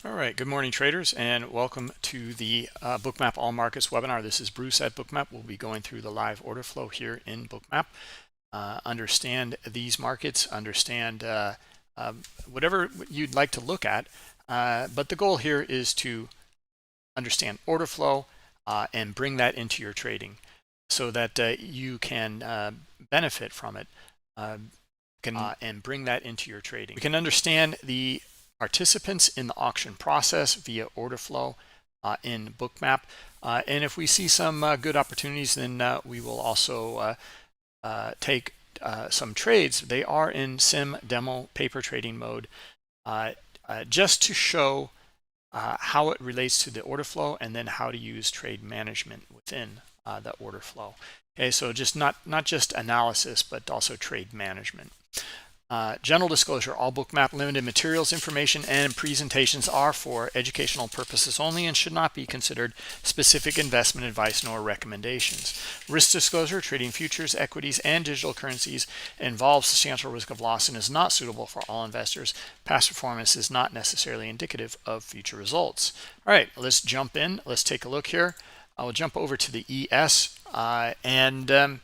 All right, good morning traders, and welcome to the Bookmap All Markets webinar. This is Bruce at Bookmap. We'll be going through the live order flow here in Bookmap. Understand these markets, understand whatever you'd like to look at, but the goal here is to understand order flow and bring that into your trading so that you can benefit from it and bring that into your trading. We can understand the participants in the auction process via order flow in Bookmap. And if we see some good opportunities, then we will also take some trades. They are in sim demo paper trading mode just to show how it relates to the order flow and then how to use trade management within the order flow. Okay, so just not just analysis, but also trade management. General disclosure, all Bookmap limited materials, information, and presentations are for educational purposes only and should not be considered specific investment advice nor recommendations. Risk disclosure, trading futures, equities, and digital currencies involves substantial risk of loss and is not suitable for all investors. Past performance is not necessarily indicative of future results. All right, let's jump in. Let's take a look here. I will jump over to the ES and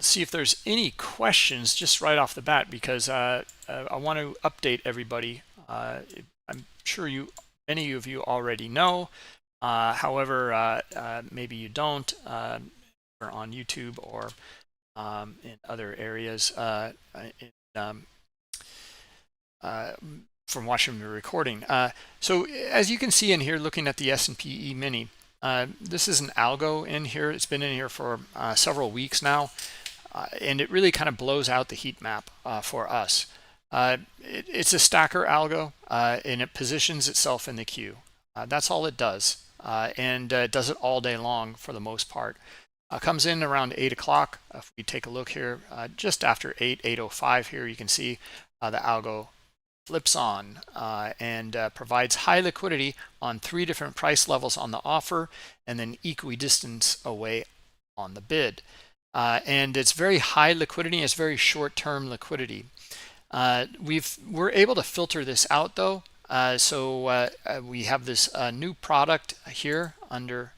see if there's any questions just right off the bat, because I want to update everybody. I'm sure many of you already know. However, maybe you don't, or on YouTube or in other areas from watching the recording. So as you can see in here, looking at the S&P E-mini, this is an algo in here. It's been in here for several weeks now, and it really kind of blows out the heat map for us. It's a stacker algo, and it positions itself in the queue. That's all it does, and it does it all day long for the most part. Comes in around 8 o'clock. If we take a look here, just after 8:05 here, you can see the algo flips on and provides high liquidity on 3 different price levels on the offer and then equidistance away on the bid. And it's very high liquidity. It's very short-term liquidity. We're able to filter this out though. So we have this new product here under,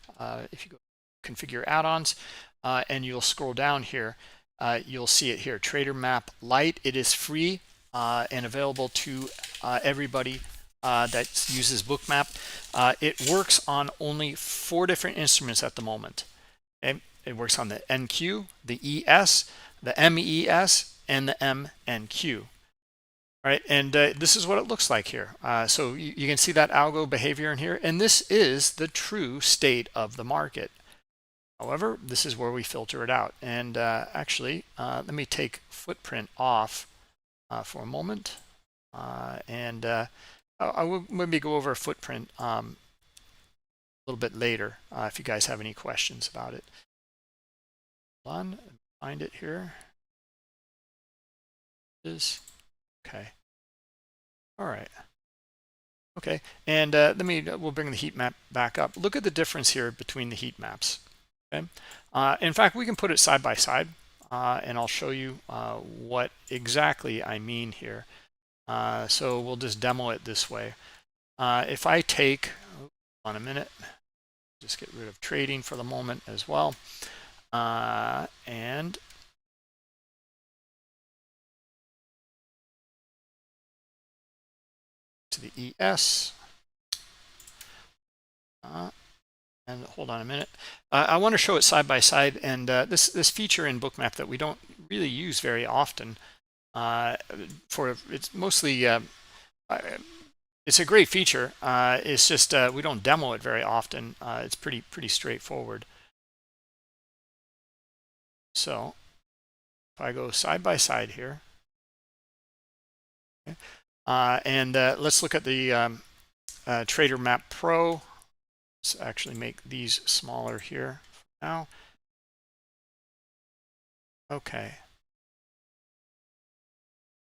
if you go configure add-ons and you'll scroll down here, you'll see it here, Trader Map Lite. It is free and available to everybody that uses Bookmap. It works on only 4 different instruments at the moment. Okay? It works on the NQ, the ES, the MES, and the MNQ. All right, and this is what it looks like here. So you can see that algo behavior in here, and this is the true state of the market. However, this is where we filter it out. And actually, let me take footprint off for a moment, and I will maybe go over a footprint a little bit later if you guys have any questions about it. Hold on, find it here. Okay. All right. Okay, and we'll bring the heat map back up. Look at the difference here between the heat maps. Okay. In fact, we can put it side by side. And I'll show you what exactly I mean here. So we'll just demo it this way. If I take, on a minute, just get rid of trading for the moment as well. And to the ES. And movhold on a minute. I want to show it side by side, and this feature in Bookmap that we don't really use very often. It's mostly it's a great feature. It's just we don't demo it very often. It's pretty straightforward. So if I go side by side here, okay, and let's look at the Trader Map Pro. Let's actually make these smaller here now. Okay.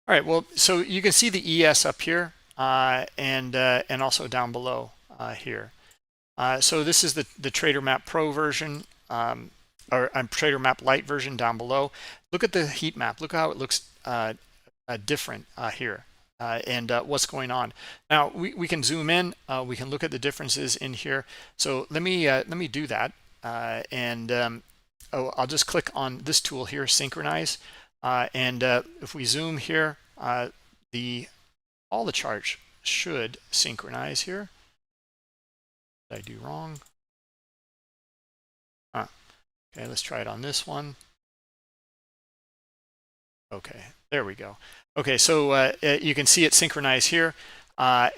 All right, well, so you can see the ES up here and also down below here. So this is the Trader Map Pro version, or Trader Map Lite version down below. Look at the heat map. Look how it looks different here. and what's going on. Now we can zoom in. We can look at the differences in here. So let me do that. I'll just click on this tool here, synchronize. If we zoom here, all the charts should synchronize here. What did I do wrong? Okay, let's try it on this one. Okay, there we go. Okay, so you can see it synchronize here, we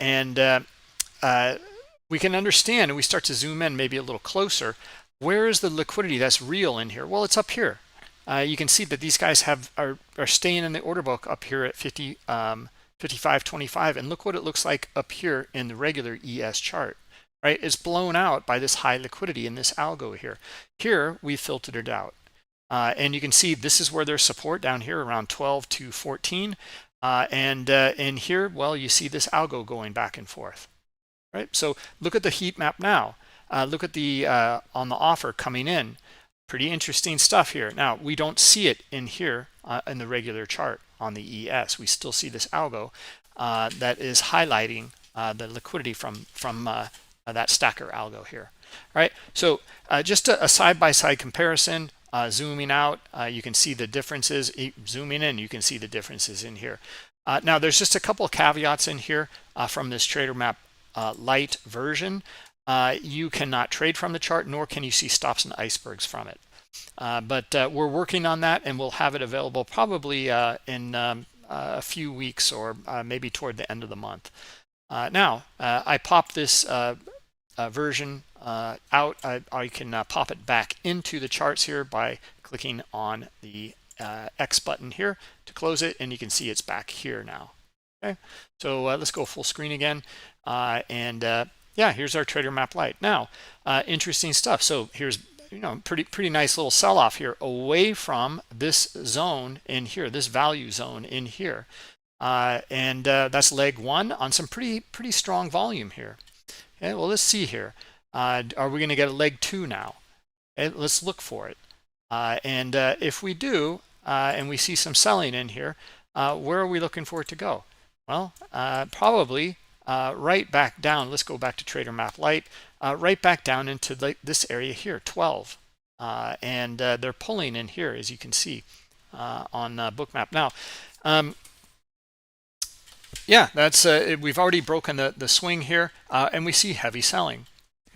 can understand, and we start to zoom in maybe a little closer. Where is the liquidity that's real in here? Well, it's up here. You can see that these guys are staying in the order book up here at 55.25, and look what it looks like up here in the regular ES chart. Right, it's blown out by this high liquidity in this algo here. Here we filtered it out. And you can see this is where there's support down here around 12 to 14. In here, well, you see this algo going back and forth. Right, so look at the heat map now. Look at the on the offer coming in. Pretty interesting stuff here. Now, we don't see it in here in the regular chart on the ES. We still see this algo that is highlighting the liquidity from that stacker algo here. All right, so just a side-by-side comparison. Zooming out, you can see the differences. Zooming in, you can see the differences in here. Now, there's just a couple of caveats in here from this TraderMap Lite version. You cannot trade from the chart, nor can you see stops and icebergs from it. But we're working on that, and we'll have it available probably in a few weeks or maybe toward the end of the month. Now, I pop this version out. I can pop it back into the charts here by clicking on the X button here to close it, and you can see it's back here now. Okay, so let's go full screen again, yeah, here's our TraderMap Lite. Now, interesting stuff. So here's pretty nice little sell-off here away from this zone in here, this value zone in here, that's leg one on some pretty strong volume here. Okay, well, let's see here. Are we going to get a leg two now? Okay, let's look for it. If we do, and we see some selling in here, where are we looking for it to go? Well, probably right back down. Let's go back to TraderMap Lite, right back down into this area here, 12. They're pulling in here, as you can see on Bookmap. Now, yeah, that's we've already broken the swing here, and we see heavy selling.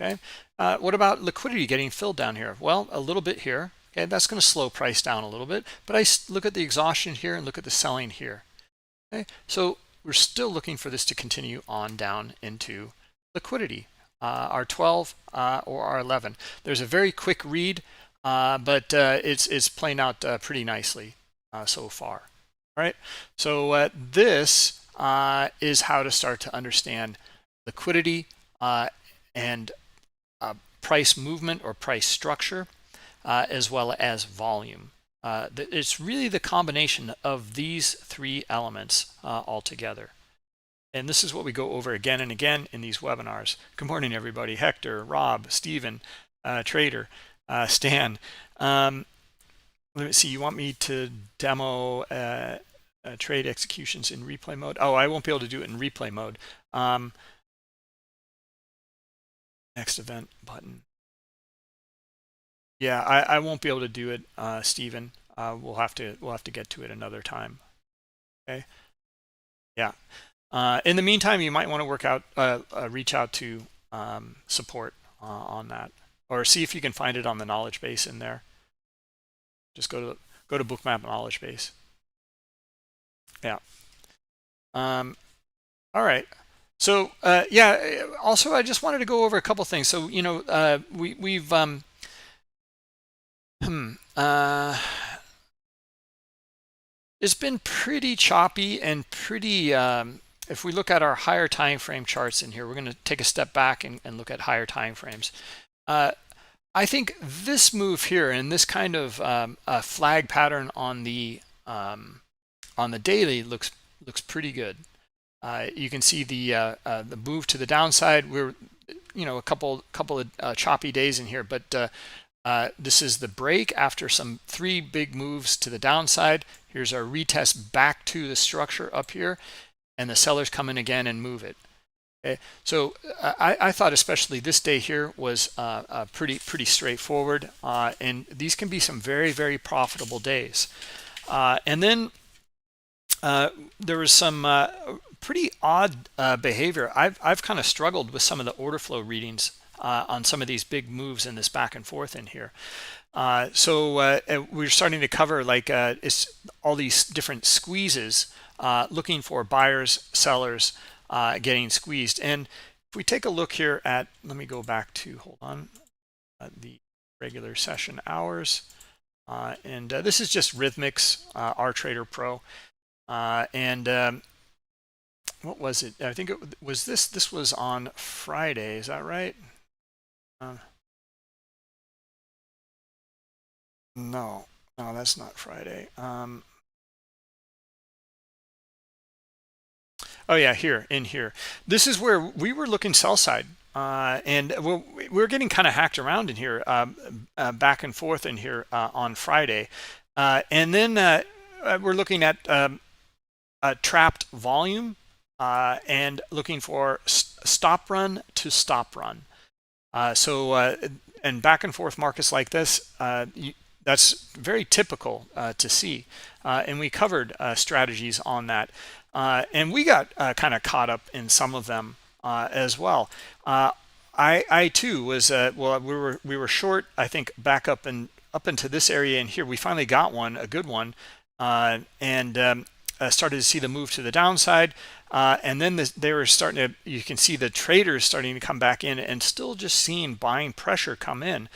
Okay, what about liquidity getting filled down here? Well, a little bit here. Okay, that's going to slow price down a little bit, but I look at the exhaustion here and look at the selling here. Okay, so we're still looking for this to continue on down into liquidity, R12 or R11. There's a very quick read, but it's playing out pretty nicely so far. All right, so this is how to start to understand liquidity and price movement or price structure, as well as volume. It's really the combination of these three elements all together. And this is what we go over again and again in these webinars. Good morning, everybody. Hector, Rob, Stephen, Trader, Stan. Let me see. You want me to demo trade executions in replay mode? Oh, I won't be able to do it in replay mode. Next event button. Yeah, I won't be able to do it, Stephen. We'll have to get to it another time. Okay. Yeah. In the meantime, you might want to reach out to support on that, or see if you can find it on the knowledge base in there. Just go to Bookmap knowledge base. Yeah. All right. So yeah. Also, I just wanted to go over a couple things. So we've it's been pretty choppy and pretty. If we look at our higher time frame charts in here, we're going to take a step back and look at higher time frames. I think this move here and this kind of flag pattern on the daily looks pretty good. You can see the move to the downside. We're a couple of choppy days in here, but this is the break after some 3 big moves to the downside. Here's our retest back to the structure up here, and the sellers come in again and move it. Okay, so I thought especially this day here was pretty straightforward, and these can be some very profitable days. And then there was some pretty odd behavior. I've kind of struggled with some of the order flow readings on some of these big moves in this back and forth in here. So we're starting to cover like it's all these different squeezes, looking for buyers, sellers, getting squeezed. And if we take a look here at, let me go back to, hold on, the regular session hours. And this is just Rhythmics, R Trader Pro. And what was it? I think it was this was on Friday. Is that right? No, that's not Friday. Oh yeah, in here. This is where we were looking sell side, and we're getting kind of hacked around in here, back and forth in here on Friday, and then we're looking at trapped volume and looking for stop run to stop run. And back and forth markets like this, that's very typical to see, and we covered strategies on that. And we got kind of caught up in some of them as well. I too was well, we were short, I think, back up into this area in here. We finally got one, a good one, and started to see the move to the downside. And then they were starting to, you can see the traders starting to come back in, and still just seeing buying pressure come in.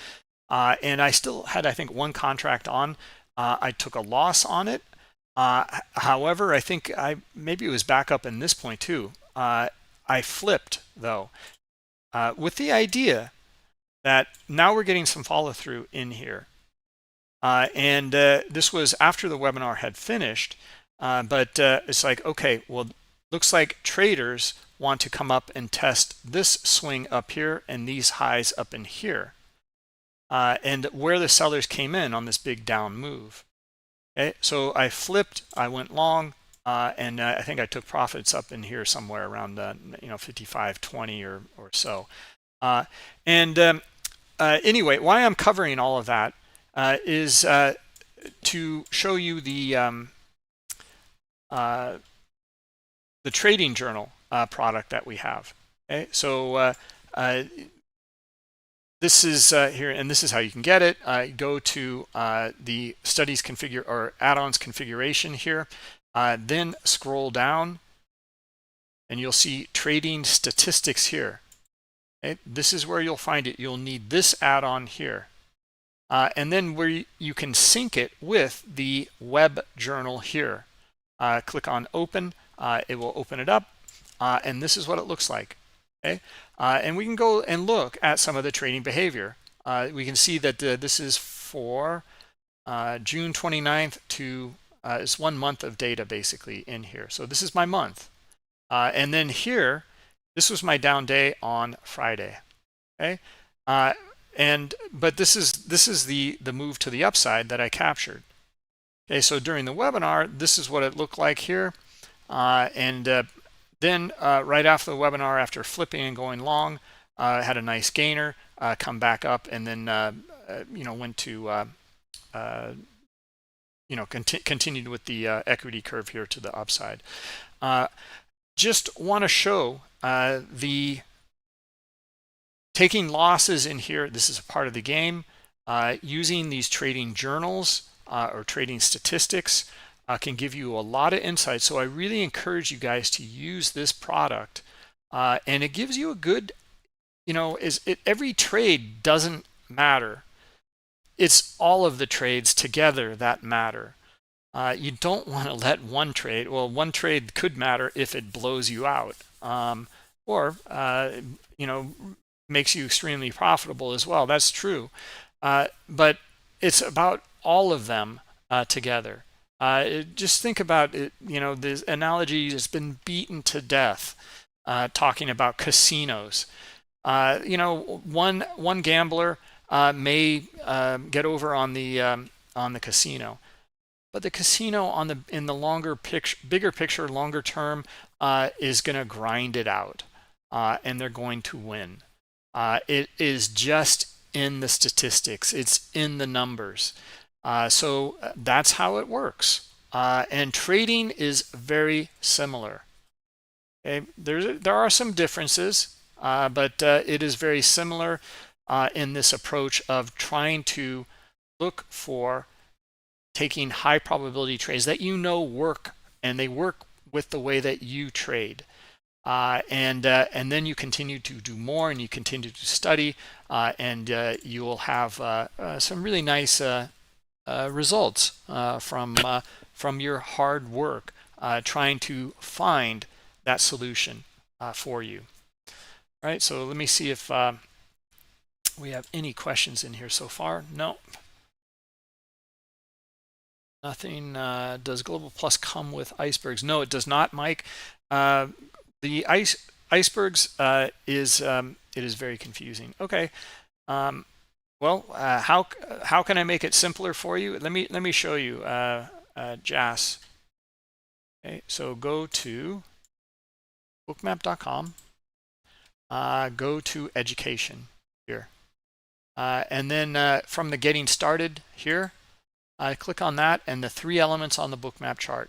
And I still had, I think, one contract on. I took a loss on it. However, I think maybe it was back up in this point too. I flipped though, with the idea that now we're getting some follow through in here. And this was after the webinar had finished, but it's like, okay, well, looks like traders want to come up and test this swing up here and these highs up in here, and where the sellers came in on this big down move. Okay, so I flipped, I went long, and I think I took profits up in here somewhere around 55.20 or so. Anyway, why I'm covering all of that is to show you the trading journal product that we have. Okay, so this is here, and this is how you can get it. Go to the studies configure or add-ons configuration here, then scroll down, and you'll see trading statistics here. Okay? This is where you'll find it. You'll need this add-on here, and then where you can sync it with the web journal here. Click on open. It will open it up, and this is what it looks like. Okay, and we can go and look at some of the trading behavior. We can see that this is for June 29th to it's 1 month of data basically in here. So this is my month, and then here, this was my down day on Friday. Okay, but this is the move to the upside that I captured. Okay, so during the webinar, this is what it looked like here, and then right after the webinar, after flipping and going long, had a nice gainer, come back up, and then went to continued with the equity curve here to the upside. Just want to show the taking losses in here. This is a part of the game. Using these trading journals or trading statistics can give you a lot of insight. So I really encourage you guys to use this product, and it gives you a good, every trade doesn't matter. It's all of the trades together that matter. You don't want to let one trade, well, one trade could matter if it blows you out, or makes you extremely profitable as well. That's true, but it's about all of them together. Just think about it, this analogy has been beaten to death, talking about casinos. One gambler may get over on the casino, but the casino on the in the longer picture, bigger picture, longer term, is going to grind it out, and they're going to win. It is just in the statistics. It's in the numbers. So that's how it works. And trading is very similar. Okay? There are some differences, but it is very similar in this approach of trying to look for taking high probability trades that you know work, and they work with the way that you trade. And then you continue to do more, and you continue to study, and you will have some really nice results from your hard work trying to find that solution for you. All right, so let me see if we have any questions in here so far. No. Nothing. Does Global Plus come with icebergs? No, it does not, Mike. The icebergs it is very confusing. Okay. Well, how can I make it simpler for you? Let me show you, Jas. Okay, so go to bookmap.com. Go to education here, and then from the getting started here, click on that and the 3 elements on the Bookmap chart.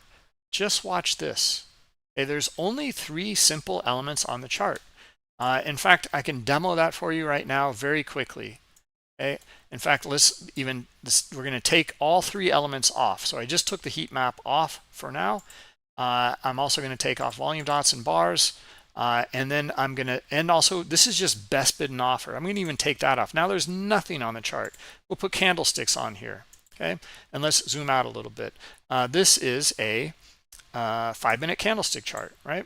Just watch this. Okay, there's only 3 simple elements on the chart. In fact, I can demo that for you right now very quickly. Okay. In fact, we're going to take all 3 elements off. So I just took the heat map off for now. I'm also going to take off volume dots and bars. And then I'm going to, and also this is just best bid and offer. I'm going to even take that off. Now there's nothing on the chart. We'll put candlesticks on here. Okay, and let's zoom out a little bit. This is a 5-minute candlestick chart, right?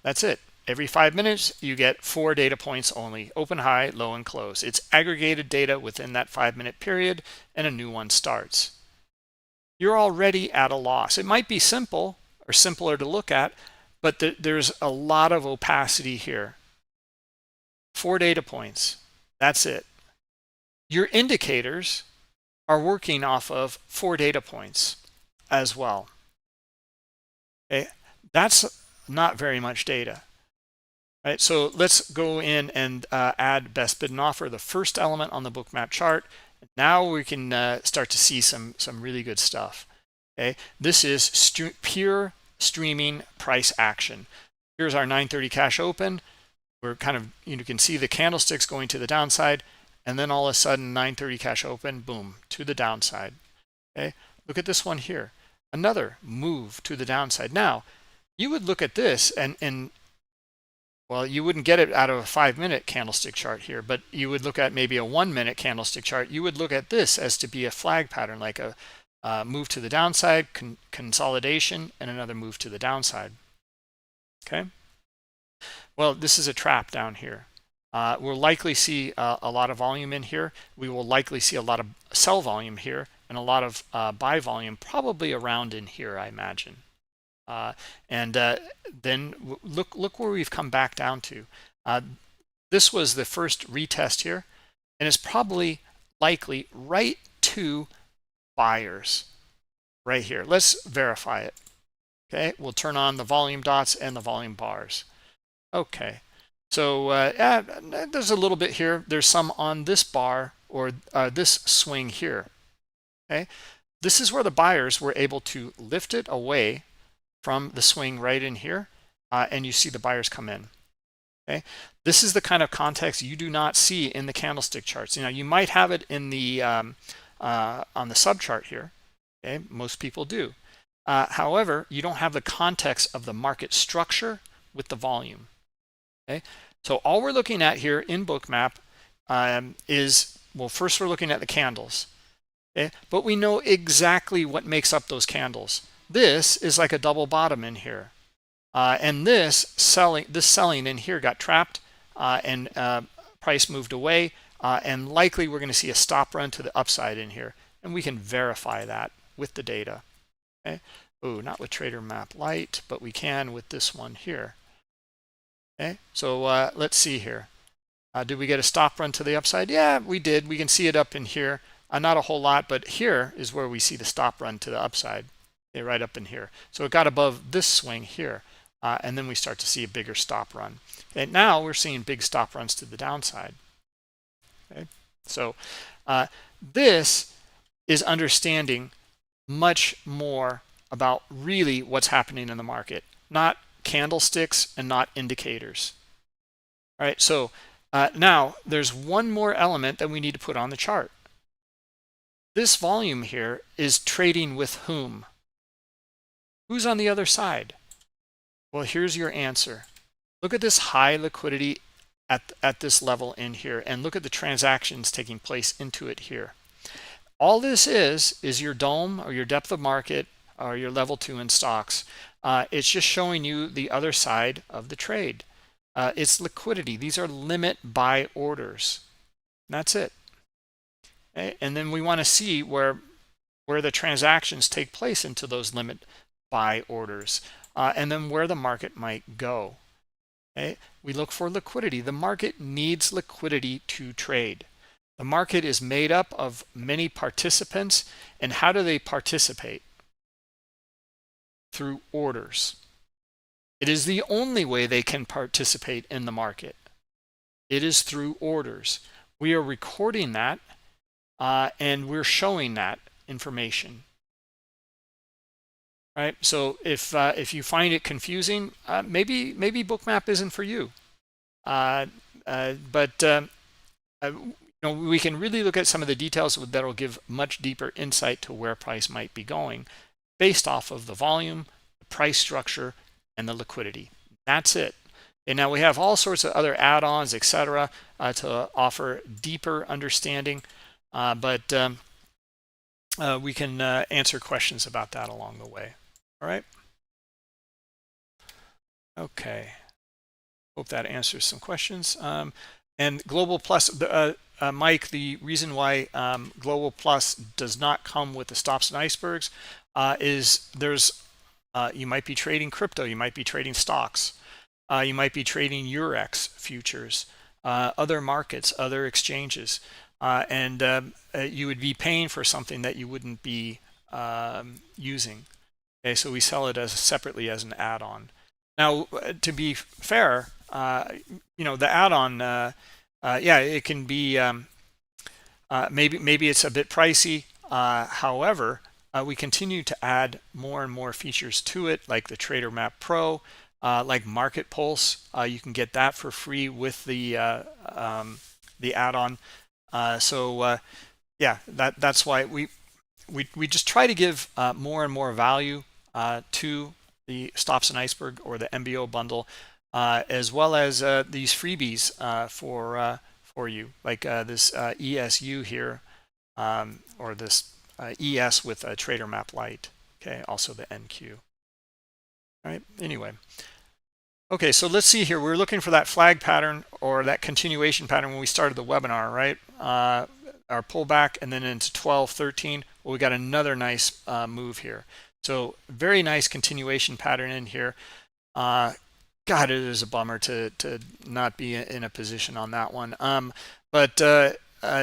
That's it. Every 5 minutes, you get 4 data points only: open, high, low, and close. It's aggregated data within that 5-minute period, and a new one starts. You're already at a loss. It might be simple or simpler to look at, but there's a lot of opacity here. 4 data points. That's it. Your indicators are working off of 4 data points as well. Okay, that's not very much data. Right, so let's go in and add best bid and offer, the first element on the Bookmap chart. Now we can start to see some really good stuff. Okay, this is pure streaming price action. Here's our 9:30 cash open. We're kind of, you can see the candlesticks going to the downside, and then all of a sudden 9:30 cash open, boom, to the downside. Okay, look at this one here, another move to the downside. Now you would look at this and well, you wouldn't get it out of a 5-minute candlestick chart here, but you would look at maybe a 1-minute candlestick chart. You would look at this as to be a flag pattern, like a move to the downside, consolidation, and another move to the downside. Okay, well, this is a trap down here. We'll likely see a lot of volume in here. We will likely see a lot of sell volume here, and a lot of buy volume probably around in here, I imagine. Then look where we've come back down to. This was the first retest here, and it's probably likely right to buyers right here. Let's verify it. Okay, we'll turn on the volume dots and the volume bars. Okay, so there's a little bit here. There's some on this bar or this swing here. Okay, this is where the buyers were able to lift it away from the swing right in here, and you see the buyers come in. Okay, this is the kind of context you do not see in the candlestick charts. You know, you might have it in the on the sub chart here. Okay, most people do. However, you don't have the context of the market structure with the volume. Okay, so all we're looking at here in Bookmap is, well, first we're looking at the candles. Okay, but we know exactly what makes up those candles. This is like a double bottom in here, and this selling in here got trapped, and price moved away, and likely we're going to see a stop run to the upside in here, and we can verify that with the data. Okay, oh, not with Trader Map Lite, but we can with this one here. Okay, so let's see here. Did we get a stop run to the upside? Yeah, we did. We can see it up in here. Not a whole lot, but here is where we see the stop run to the upside, okay, right up in here. So it got above this swing here, and then we start to see a bigger stop run. And now we're seeing big stop runs to the downside. Okay, so this is understanding much more about really what's happening in the market, not candlesticks and not indicators. All right, so now there's one more element that we need to put on the chart. This volume here is trading with whom? Who's on the other side? Well, here's your answer. Look at this high liquidity at this level in here, and look at the transactions taking place into it here. All this is your dome or your depth of market or your level 2 in stocks. It's just showing you the other side of the trade. It's liquidity. These are limit buy orders. That's it. Okay? And then we want to see where the transactions take place into those limit buy orders, and then where the market might go. Okay? We look for liquidity. The market needs liquidity to trade. The market is made up of many participants, and how do they participate? Through orders. It is the only way they can participate in the market. It is through orders. We are recording that, and we're showing that information. Right? So if you find it confusing, maybe Bookmap isn't for you. We can really look at some of the details that will give much deeper insight to where price might be going based off of the volume, the price structure, and the liquidity. That's it. And now we have all sorts of other add-ons, etc., to offer deeper understanding, but we can answer questions about that along the way. All right. Okay. Hope that answers some questions. And Global Plus, Mike, the reason why Global Plus does not come with the stops and icebergs is you might be trading crypto, you might be trading stocks, you might be trading Eurex futures, other markets, other exchanges, and you would be paying for something that you wouldn't be using. Okay, so we sell it separately as an add-on. Now, to be fair, the add-on, yeah, it can be maybe it's a bit pricey. However, we continue to add more and more features to it, like the Trader Map Pro, like Market Pulse. You can get that for free with the add-on. Yeah, that's why we just try to give more and more value to the stops and iceberg or the MBO bundle, as well as these freebies for you, like this ESU here, or this ES with a Trader Map Lite. Okay, also the NQ. All right. Anyway, okay. So let's see here. We're looking for that flag pattern or that continuation pattern when we started the webinar, right? Our pullback and then into 12, 13. Well, we got another nice move here. So very nice continuation pattern in here. God, it is a bummer to not be in a position on that one.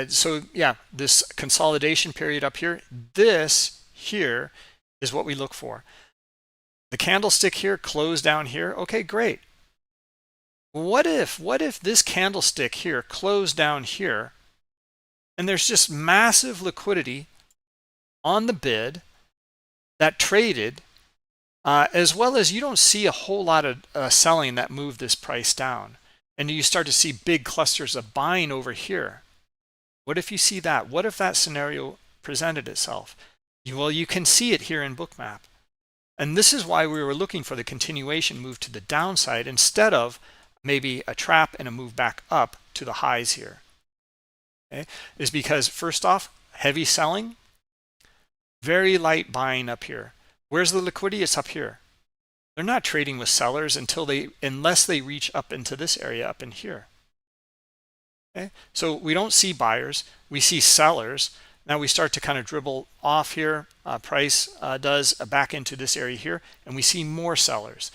So yeah, this consolidation period up here, this here is what we look for. The candlestick here closed down here. Okay, great. What if this candlestick here closed down here and there's just massive liquidity on the bid that traded, as well as you don't see a whole lot of selling that moved this price down, and you start to see big clusters of buying over here? What if you see that? What if that scenario presented itself? Well, you can see it here in Bookmap, and this is why we were looking for the continuation move to the downside instead of maybe a trap and a move back up to the highs here. Okay, is because first off, heavy selling, very light buying up here. Where's the liquidity? It's up here. They're not trading with sellers unless they reach up into this area up in here. Okay, so we don't see buyers, we see sellers. Now we start to kind of dribble off here. Price does back into this area here, and we see more sellers.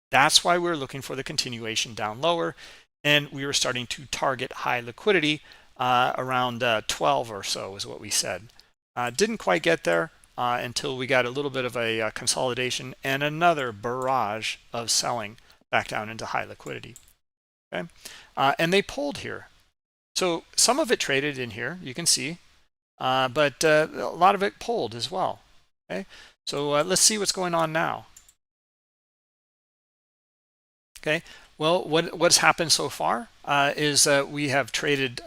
That's why we're looking for the continuation down lower, and we were starting to target high liquidity around 12 or so is what we said. Didn't quite get there until we got a little bit of a consolidation and another barrage of selling back down into high liquidity. Okay, and they pulled here. So some of it traded in here, you can see, but a lot of it pulled as well. Okay, so let's see what's going on now. Okay, well, what's happened so far is we have traded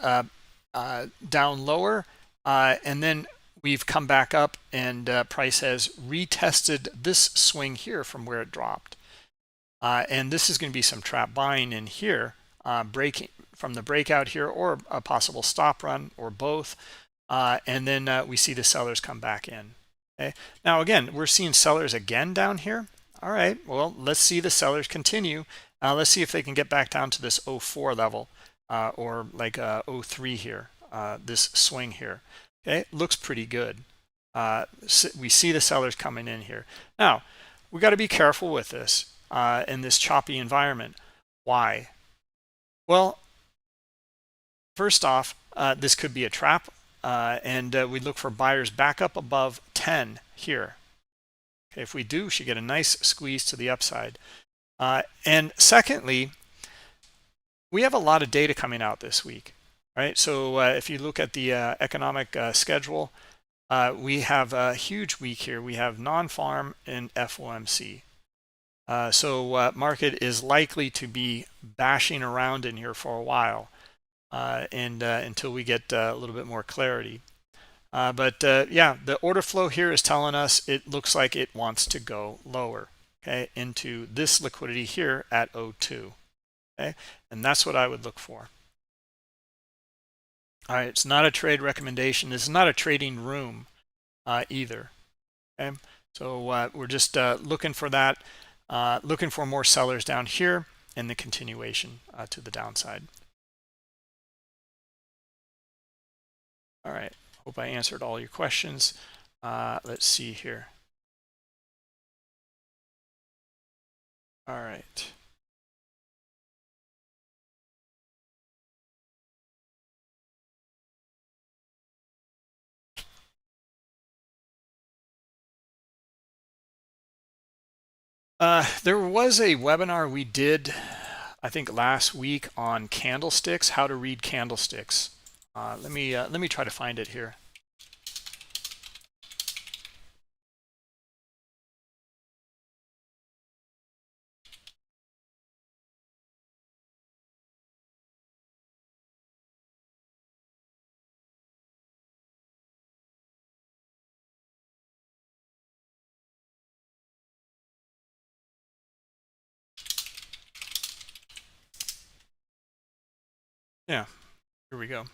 down lower, and then we've come back up, and price has retested this swing here from where it dropped. And this is going to be some trap buying in here, breaking from the breakout here, or a possible stop run, or both. And then we see the sellers come back in. Okay, now again, we're seeing sellers again down here. All right, well, let's see the sellers continue. Let's see if they can get back down to this 04 level, or like 03 here, this swing here. Okay, looks pretty good. We see the sellers coming in here. Now, we got to be careful with this in this choppy environment. Why? Well, first off, this could be a trap, and we look for buyers back up above 10 here. Okay, if we do, we should get a nice squeeze to the upside. And secondly, we have a lot of data coming out this week, right? So if you look at the economic schedule, we have a huge week here. We have non-farm and FOMC. So market is likely to be bashing around in here for a while, and until we get a little bit more clarity. But yeah, the order flow here is telling us it looks like it wants to go lower, okay, into this liquidity here at 02. Okay, and that's what I would look for. All right, it's not a trade recommendation. This is not a trading room either. Okay, so we're just looking for that, looking for more sellers down here and the continuation to the downside. All right, hope I answered all your questions. Let's see here. All right. There was a webinar we did, I think last week, on candlesticks, how to read candlesticks. Let me try to find it here. Yeah, here we go.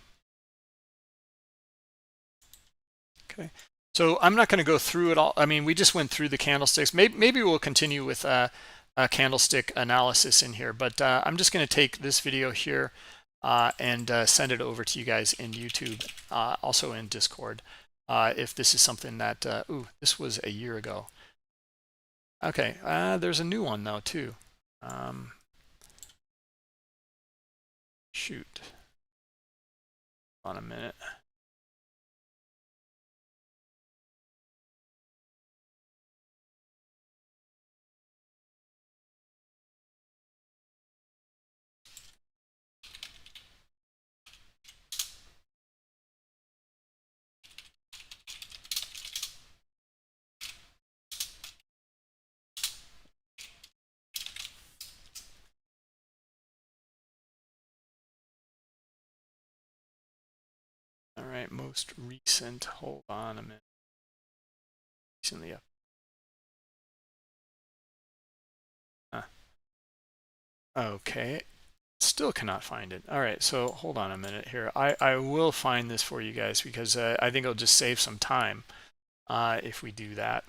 Okay, so I'm not going to go through it all. I mean, we just went through the candlesticks. Maybe we'll continue with a candlestick analysis in here, but I'm just going to take this video here and send it over to you guys in YouTube, also in Discord, if this is something that, ooh, this was a year ago. Okay, there's a new one though too. Shoot, hold on a minute. All right, most recent, hold on a minute. Recently up. Okay, still cannot find it. All right, so hold on a minute here. I will find this for you guys, because I think it'll just save some time if we do that.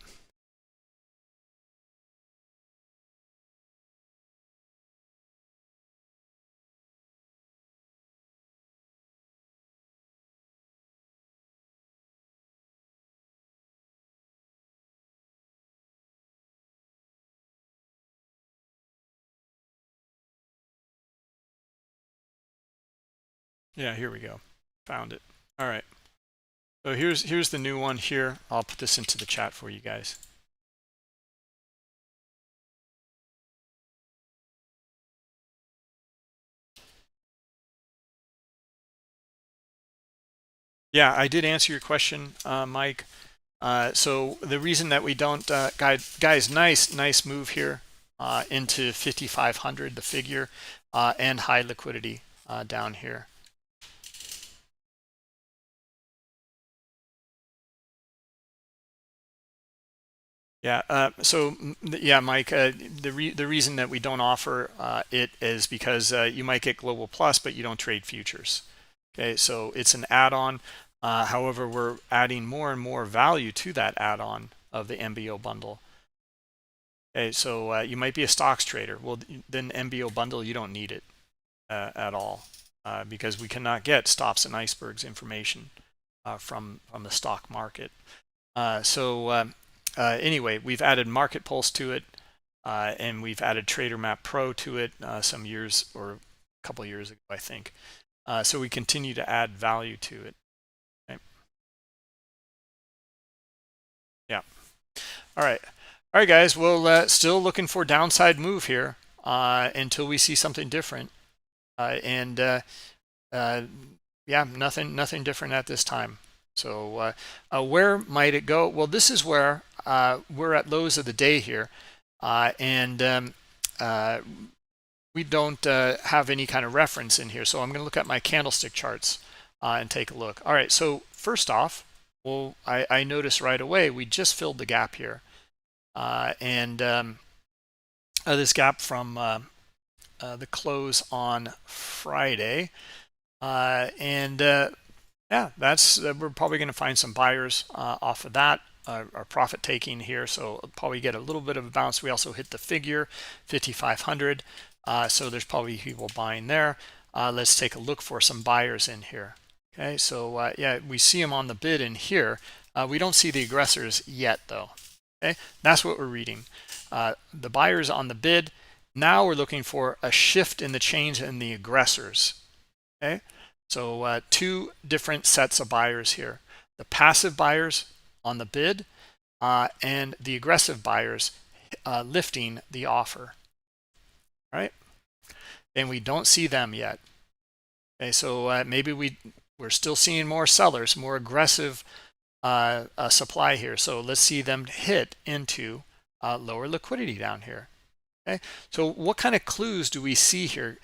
Yeah, here we go. Found it. All right. So here's the new one here. I'll put this into the chat for you guys. Yeah, I did answer your question, Mike. So the reason that we don't, guys, nice move here into 5,500, the figure, and high liquidity down here. Yeah. Yeah, Mike. The reason that we don't offer it is because you might get Global Plus, but you don't trade futures. Okay, so it's an add-on. However, we're adding more and more value to that add-on of the MBO bundle. Okay, so you might be a stocks trader. Well, then MBO bundle, you don't need it at all because we cannot get stops and icebergs information from the stock market. Anyway, we've added Market Pulse to it, and we've added Trader Map Pro to it some years or a couple years ago, I think. So we continue to add value to it. Okay. Yeah. All right. All right, guys. Well, still looking for downside move here until we see something different. Yeah, nothing different at this time. So where might it go? Well, this is where we're at lows of the day here, and we don't have any kind of reference in here. So I'm going to look at my candlestick charts and take a look. All right, so first off, well, I noticed right away we just filled the gap here, and this gap from the close on Friday, yeah, that's we're probably going to find some buyers off of that. Our profit taking here, so probably get a little bit of a bounce. We also hit the figure 5,500, so there's probably people buying there. Let's take a look for some buyers in here. Okay, so yeah, we see them on the bid in here. We don't see the aggressors yet though. Okay, that's what we're reading. The buyers on the bid. Now we're looking for a shift in the change in the aggressors. Okay, so two different sets of buyers here. The passive buyers on the bid and the aggressive buyers lifting the offer. All right, and we don't see them yet. Okay, so maybe we're still seeing more sellers, more aggressive supply here. So let's see them hit into lower liquidity down here. Okay, so what kind of clues do we see here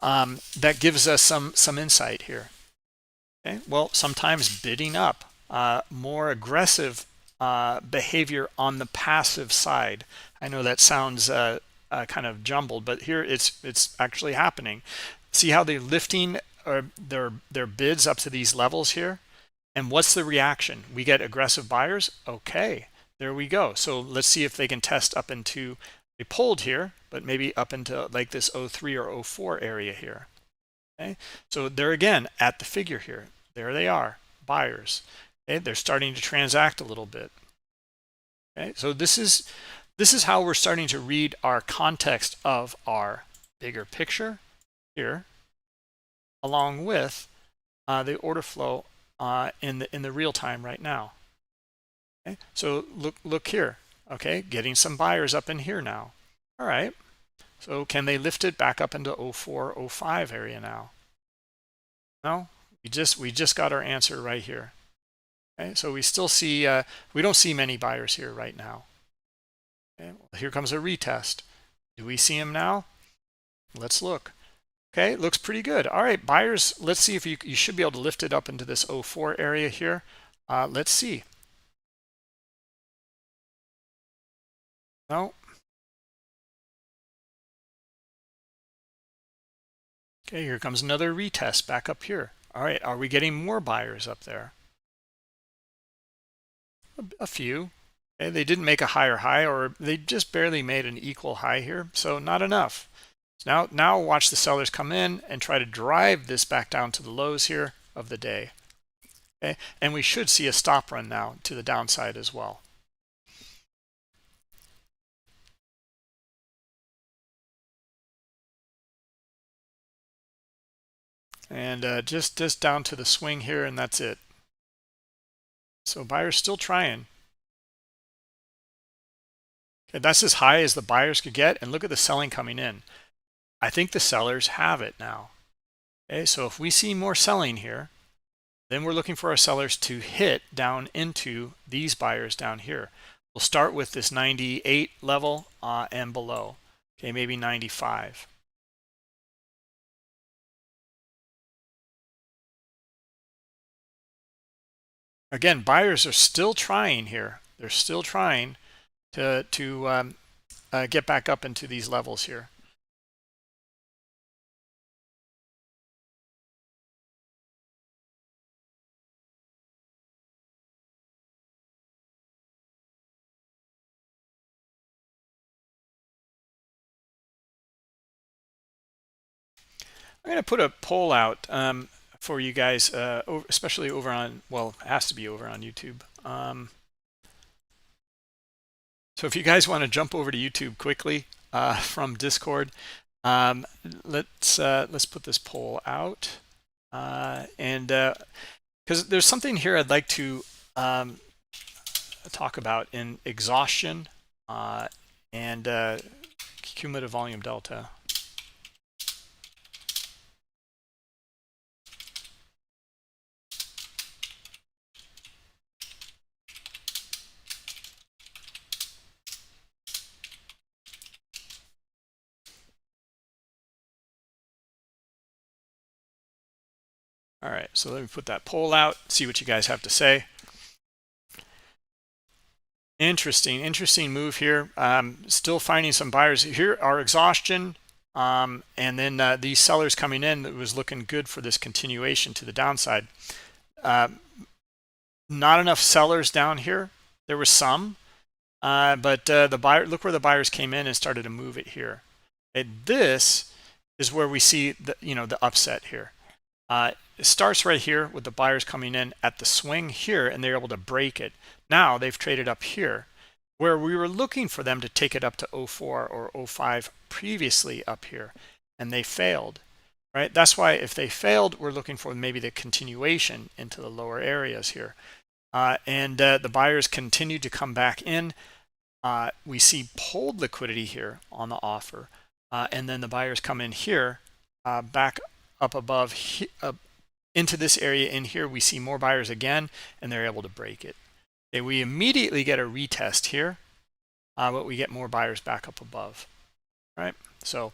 that gives us some insight here? Okay, well, sometimes bidding up, more aggressive behavior on the passive side. I know that sounds kind of jumbled, but here it's actually happening. See how they're lifting their bids up to these levels here, and what's the reaction? We get aggressive buyers. Okay, there we go. So let's see if they can test up into, they pulled here, but maybe up into like this 03 or 04 area here. Okay, so they're again at the figure here. There they are, buyers. Okay, they're starting to transact a little bit. Okay, so this is how we're starting to read our context of our bigger picture here, along with the order flow in the real time right now. Okay, so look here. Okay, getting some buyers up in here now. All right, so can they lift it back up into 04, 05 area now? No, we just got our answer right here. Okay, so we still see we don't see many buyers here right now. Okay, well, here comes a retest. Do we see them now? Let's look. Okay, looks pretty good. All right, buyers, let's see if you should be able to lift it up into this 04 area here. Let's see. No. Okay, here comes another retest back up here. All right, are we getting more buyers up there? A few. Okay, they didn't make a higher high, or they just barely made an equal high here, so not enough. So now watch the sellers come in and try to drive this back down to the lows here of the day. Okay, and we should see a stop run now to the downside as well. and just down to the swing here, and that's it. So buyers still trying. Okay, that's as high as the buyers could get, and look at the selling coming in. I think the sellers have it now. Okay, so if we see more selling here, then we're looking for our sellers to hit down into these buyers down here. We'll start with this 98 level and below. Okay, maybe 95. Again, buyers are still trying here. They're still trying to get back up into these levels here. I'm going to put a poll out for you guys, especially over on, well, it has to be over on YouTube. So if you guys want to jump over to YouTube quickly from Discord, let's put this poll out, and because there's something here I'd like to talk about in exhaustion and cumulative volume delta. All right, so let me put that poll out, see what you guys have to say. Interesting move here. Still finding some buyers here. Our exhaustion, and then these sellers coming in, that was looking good for this continuation to the downside. Not enough sellers down here. There was some, but the buyer, look where the buyers came in and started to move it here. And this is where we see the the upset here. It starts right here with the buyers coming in at the swing here, and they're able to break it. Now they've traded up here, where we were looking for them to take it up to 04 or 05 previously up here, and they failed, right? That's why if they failed, we're looking for maybe the continuation into the lower areas here. And the buyers continue to come back in. We see pulled liquidity here on the offer, and then the buyers come in here, back up above into this area in here. We see more buyers again, and they're able to break it. Okay, we immediately get a retest here, but we get more buyers back up above. Right, so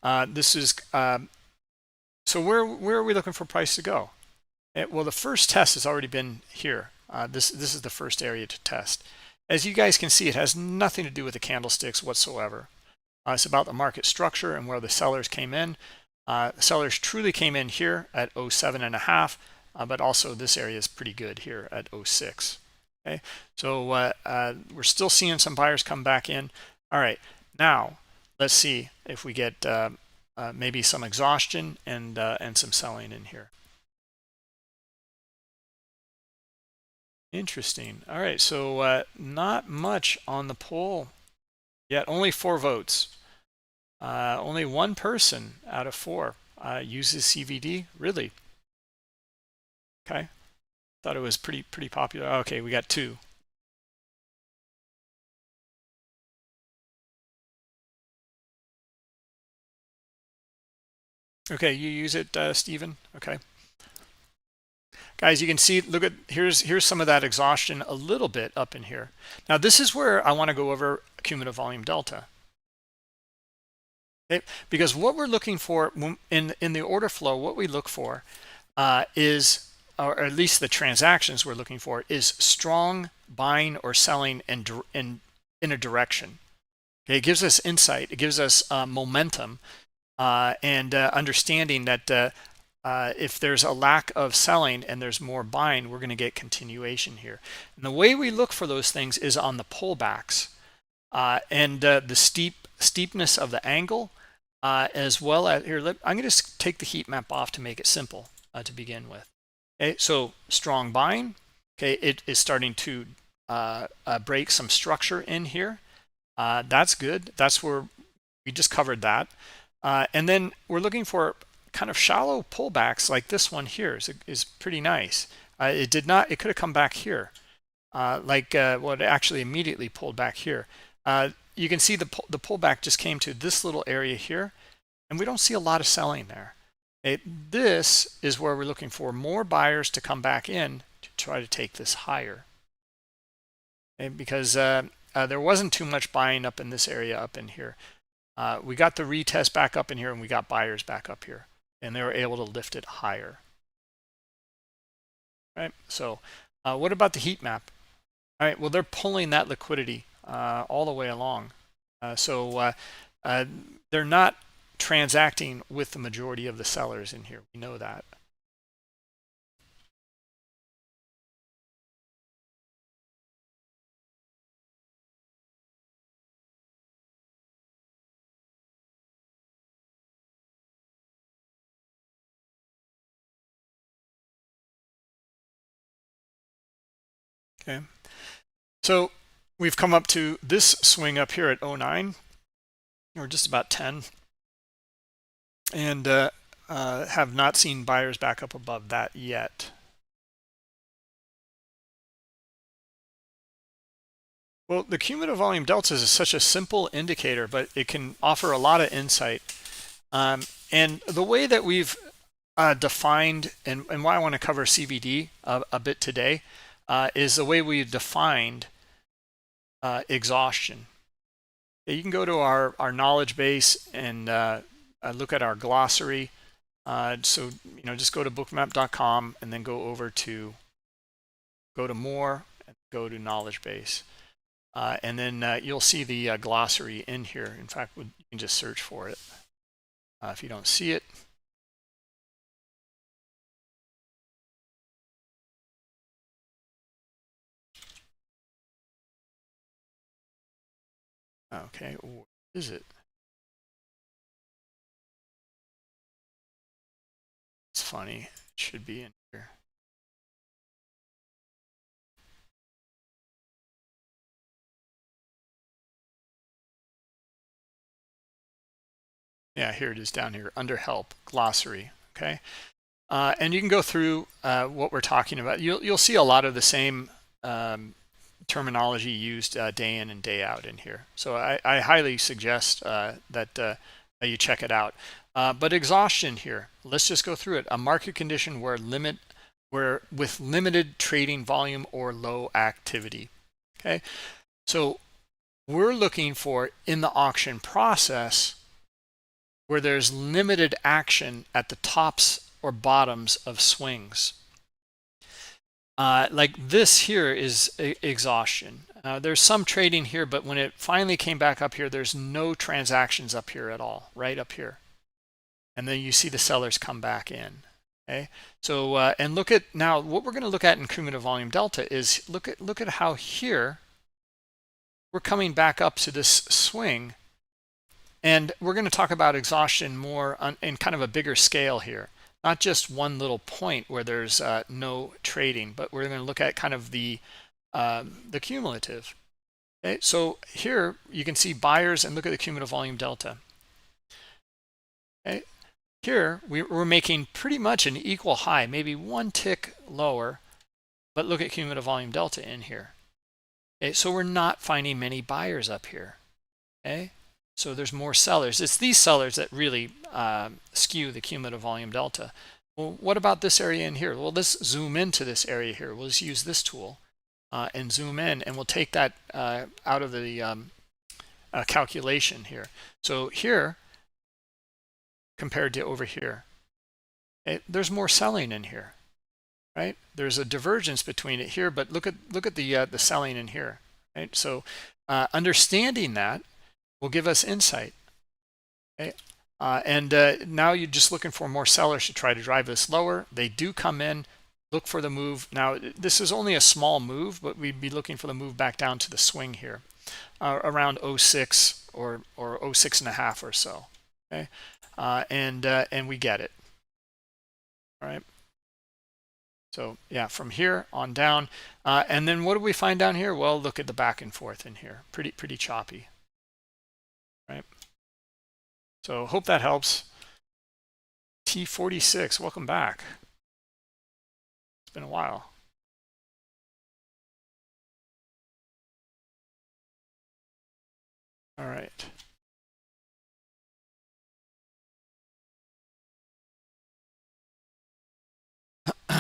this is so where are we looking for price to go? Well, the first test has already been here. This is the first area to test. As you guys can see, it has nothing to do with the candlesticks whatsoever. It's about the market structure and where the sellers came in. Sellers truly came in here at 07.5, but also this area is pretty good here at 06. Okay, so we're still seeing some buyers come back in. All right, now let's see if we get maybe some exhaustion and some selling in here. Interesting. All right, so not much on the poll yet. Only 4 votes. Only 1 person out of 4 uses CVD. Really? Okay. Thought it was pretty popular. Okay, we got 2. Okay, you use it, Stephen. Okay. Guys, you can see, look at, here's some of that exhaustion a little bit up in here. Now, this is where I want to go over cumulative volume delta. Okay? Because what we're looking for in the order flow, what we look for is, or at least the transactions we're looking for, is strong buying or selling in a direction. Okay? It gives us insight. It gives us momentum and understanding that if there's a lack of selling and there's more buying, we're going to get continuation here. And the way we look for those things is on the pullbacks and the steepness of the angle, as well as here. I'm going to take the heat map off to make it simple to begin with. Okay, so strong buying. Okay, it is starting to break some structure in here. That's good. That's where we just covered that. And then we're looking for kind of shallow pullbacks like this one here is pretty nice. It did not, it could have come back here. Well, it actually immediately pulled back here. You can see the pullback just came to this little area here, and we don't see a lot of selling there. This is where we're looking for more buyers to come back in to try to take this higher. Because there wasn't too much buying up in this area up in here. We got the retest back up in here, and we got buyers back up here, and they were able to lift it higher. Right. So what about the heat map? All right. Well, they're pulling that liquidity all the way along. So they're not transacting with the majority of the sellers in here. We know that. Okay, so we've come up to this swing up here at 09, or just about 10, and have not seen buyers back up above that yet. Well, the cumulative volume delta is such a simple indicator, but it can offer a lot of insight. And the way that we've defined, and why I want to cover CVD a bit today, is the way we defined exhaustion. You can go to our knowledge base and look at our glossary. So just go to bookmap.com and then go to more and go to knowledge base, and then you'll see the glossary in here. In fact, you can just search for it if you don't see it. Okay, where is it? It's funny. It should be in here. Yeah, here it is down here under help, glossary. Okay, and you can go through what we're talking about. You'll see a lot of the same terminology used day in and day out in here. So I highly suggest that you check it out. But exhaustion here, let's just go through it. A market condition where with limited trading volume or low activity. Okay, so we're looking for in the auction process where there's limited action at the tops or bottoms of swings. Like this here is exhaustion. There's some trading here, but when it finally came back up here, there's no transactions up here at all, right up here. And then you see the sellers come back in. Okay, so and look at now what we're going to look at in cumulative volume delta is look at how here we're coming back up to this swing, and we're going to talk about exhaustion more in kind of a bigger scale here. Not just one little point where there's no trading, but we're going to look at kind of the cumulative. Okay, so here you can see buyers and look at the cumulative volume delta. Okay, here we're making pretty much an equal high, maybe one tick lower, but look at cumulative volume delta in here. Okay, so we're not finding many buyers up here. Okay, so there's more sellers. It's these sellers that really skew the cumulative volume delta. Well, what about this area in here? Well, let's zoom into this area here. We'll just use this tool and zoom in, and we'll take that out of the calculation here. So here, compared to over here, there's more selling in here, right? There's a divergence between it here, but look at the selling in here, right? So understanding that will give us insight. Okay, now you're just looking for more sellers to try to drive this lower. They do come in, look for the move. Now this is only a small move, but we'd be looking for the move back down to the swing here, around 06 or 06.5 or so. Okay, and we get it. All right. So yeah, from here on down, and then what do we find down here? Well, look at the back and forth in here. Pretty choppy. Right. So hope that helps. T46, welcome back. It's been a while. All right. All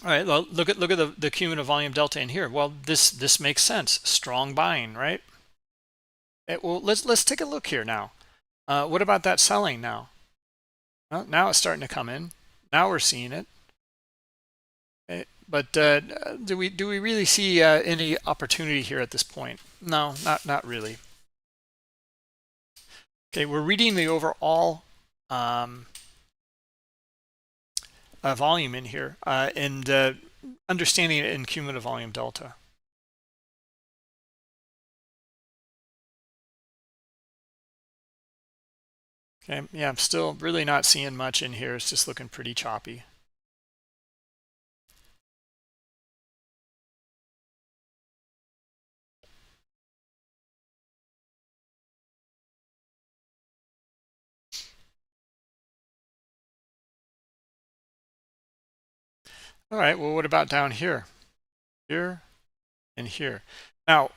right, well, look at the cumulative volume delta in here. Well, this makes sense. Strong buying, right? Well, let's take a look here now. What about that selling now? Well, now it's starting to come in. Now we're seeing it. But do we really see any opportunity here at this point? No, not really. Okay, we're reading the overall volume in here and understanding it in cumulative volume delta. Okay, yeah, I'm still really not seeing much in here. It's just looking pretty choppy. All right, well, what about down here? Here and here. Now,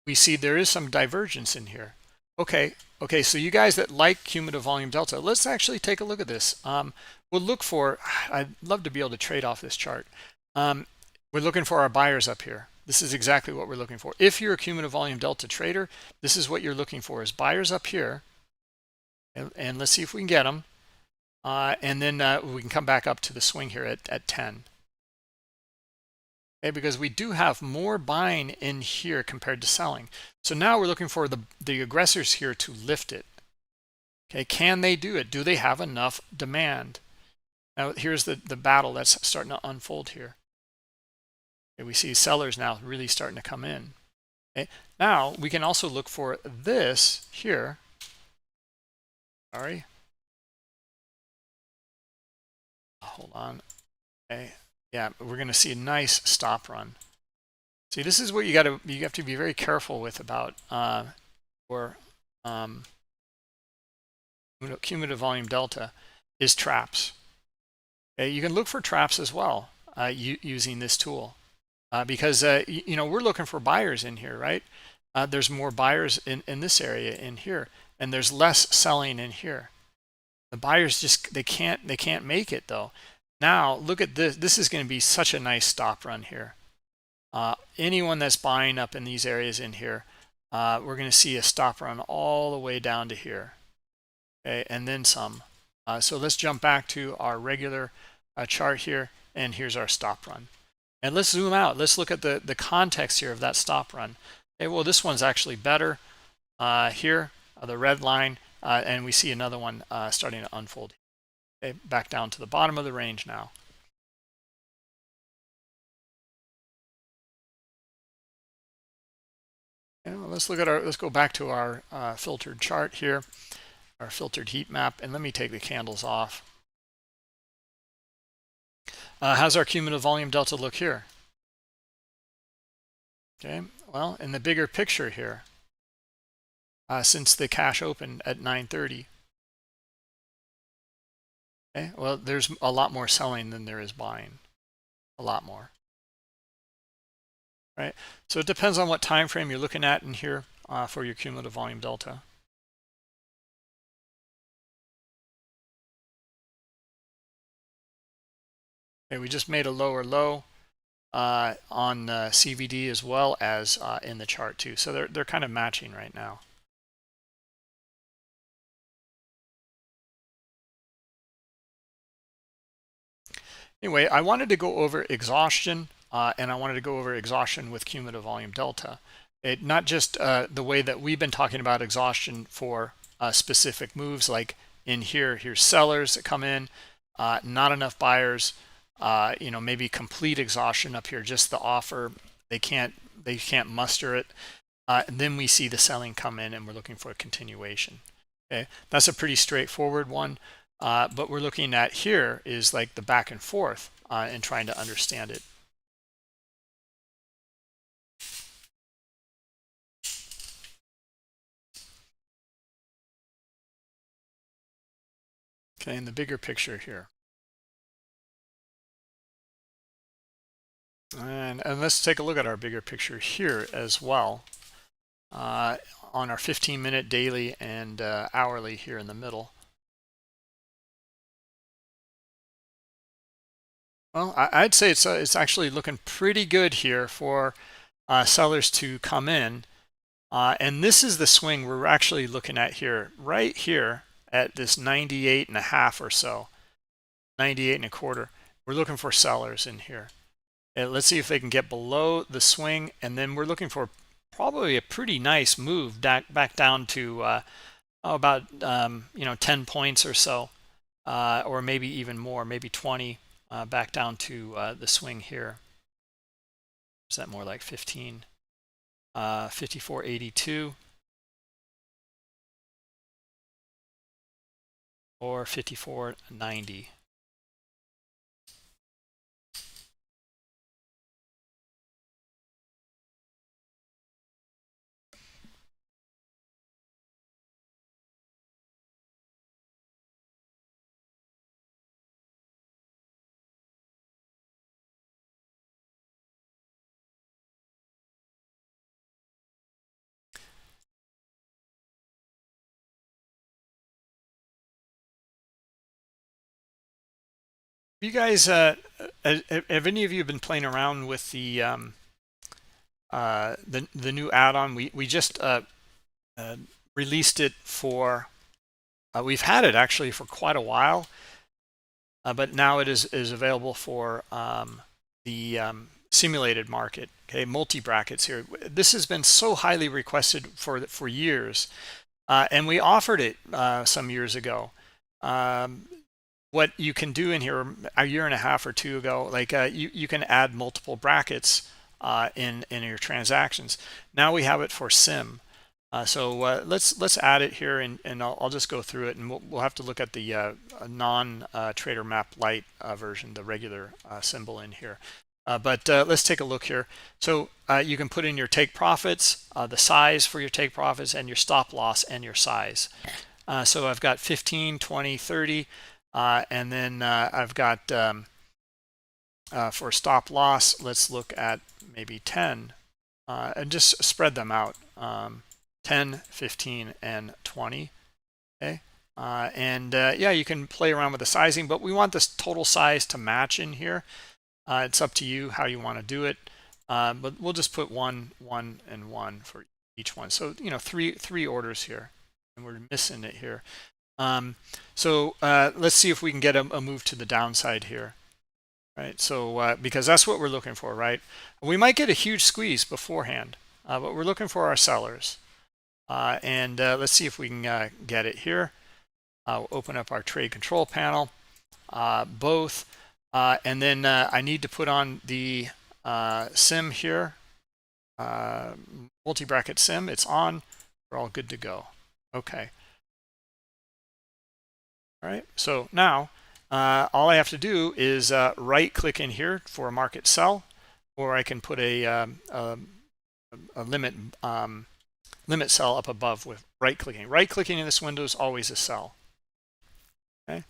we see there is some divergence in here. Okay, so you guys that like cumulative volume delta, let's actually take a look at this. We'll look for, I'd love to be able to trade off this chart. We're looking for our buyers up here. This is exactly what we're looking for. If you're a cumulative volume delta trader, this is what you're looking for, is buyers up here. And let's see if we can get them. And then we can come back up to the swing here at 10. Okay, because we do have more buying in here compared to selling. So now we're looking for the aggressors here to lift it. Okay, can they do it? Do they have enough demand? Now here's the battle that's starting to unfold here. Okay, we see sellers now really starting to come in. Okay, now we can also look for this here. Sorry. Hold on. Okay. Yeah, we're going to see a nice stop run. See, this is what you have to be very careful with about cumulative volume delta is traps. Okay, you can look for traps as well using this tool because you know, we're looking for buyers in here, right? There's more buyers in this area in here, and there's less selling in here. The buyers just they can't make it though. Now look at this. This is going to be such a nice stop run here. Anyone that's buying up in these areas in here, we're going to see a stop run all the way down to here. Okay, and then some. So let's jump back to our regular chart here, and here's our stop run. And let's zoom out. Let's look at the context here of that stop run. Okay, well, this one's actually better here, the red line, and we see another one starting to unfold. Okay, back down to the bottom of the range now. Okay, well, let's go back to our filtered chart here, our filtered heat map, and let me take the candles off. How's our cumulative volume delta look here? Okay, well, in the bigger picture here, since the cash opened at 9:30, okay, well, there's a lot more selling than there is buying, a lot more, right? So it depends on what time frame you're looking at in here for your cumulative volume delta. Okay, we just made a lower low on CVD as well as in the chart too. So they're kind of matching right now. Anyway, I wanted to go over exhaustion and I wanted to go over exhaustion with cumulative volume delta. Not just the way that we've been talking about exhaustion for specific moves, like in here, here's sellers that come in, not enough buyers, you know, maybe complete exhaustion up here, just the offer, they can't muster it. And then we see the selling come in and we're looking for a continuation. Okay, that's a pretty straightforward one. But we're looking at here is like the back and forth and trying to understand it. Okay, in the bigger picture here. And let's take a look at our bigger picture here as well, on our 15-minute daily and hourly here in the middle. Well, I'd say it's actually looking pretty good here for sellers to come in. And this is the swing we're actually looking at here, right here at this 98.5 or so, 98.25. We're looking for sellers in here. And let's see if they can get below the swing, and then we're looking for probably a pretty nice move back down to about 10 points or so, or maybe even more, maybe 20, back down to the swing here. Is that more like 15? 54.82 or 54.90. You guys, have any of you been playing around with the new add-on? We just released it for. We've had it actually for quite a while, but now it is available for the simulated market. Okay, multi brackets here. This has been so highly requested for years, and we offered it some years ago. What you can do in here a year and a half or two ago, like you can add multiple brackets in your transactions. Now we have it for sim. So let's add it here, and I'll just go through it, and we'll have to look at the non-Trader Map Lite version, the regular symbol in here. But let's take a look here. So you can put in your take profits, the size for your take profits, and your stop loss and your size. So I've got 15, 20, 30, and then I've got for stop loss, let's look at maybe 10, and just spread them out. 10, 15, and 20. Okay, yeah, you can play around with the sizing, but we want this total size to match in here. It's up to you how you want to do it, but we'll just put 1, 1, and 1 for each one. So three orders here, and we're missing it here. So let's see if we can get a move to the downside here. Right, so because that's what we're looking for, right? We might get a huge squeeze beforehand, but we're looking for our sellers. And let's see if we can get it here. We'll open up our trade control panel, both, and then I need to put on the sim here, multi-bracket sim. It's on. We're all good to go. Okay. All right. So now all I have to do is right-click in here for a market sell, or I can put a limit sell up above with right-clicking. Right-clicking in this window is always a sell. Okay.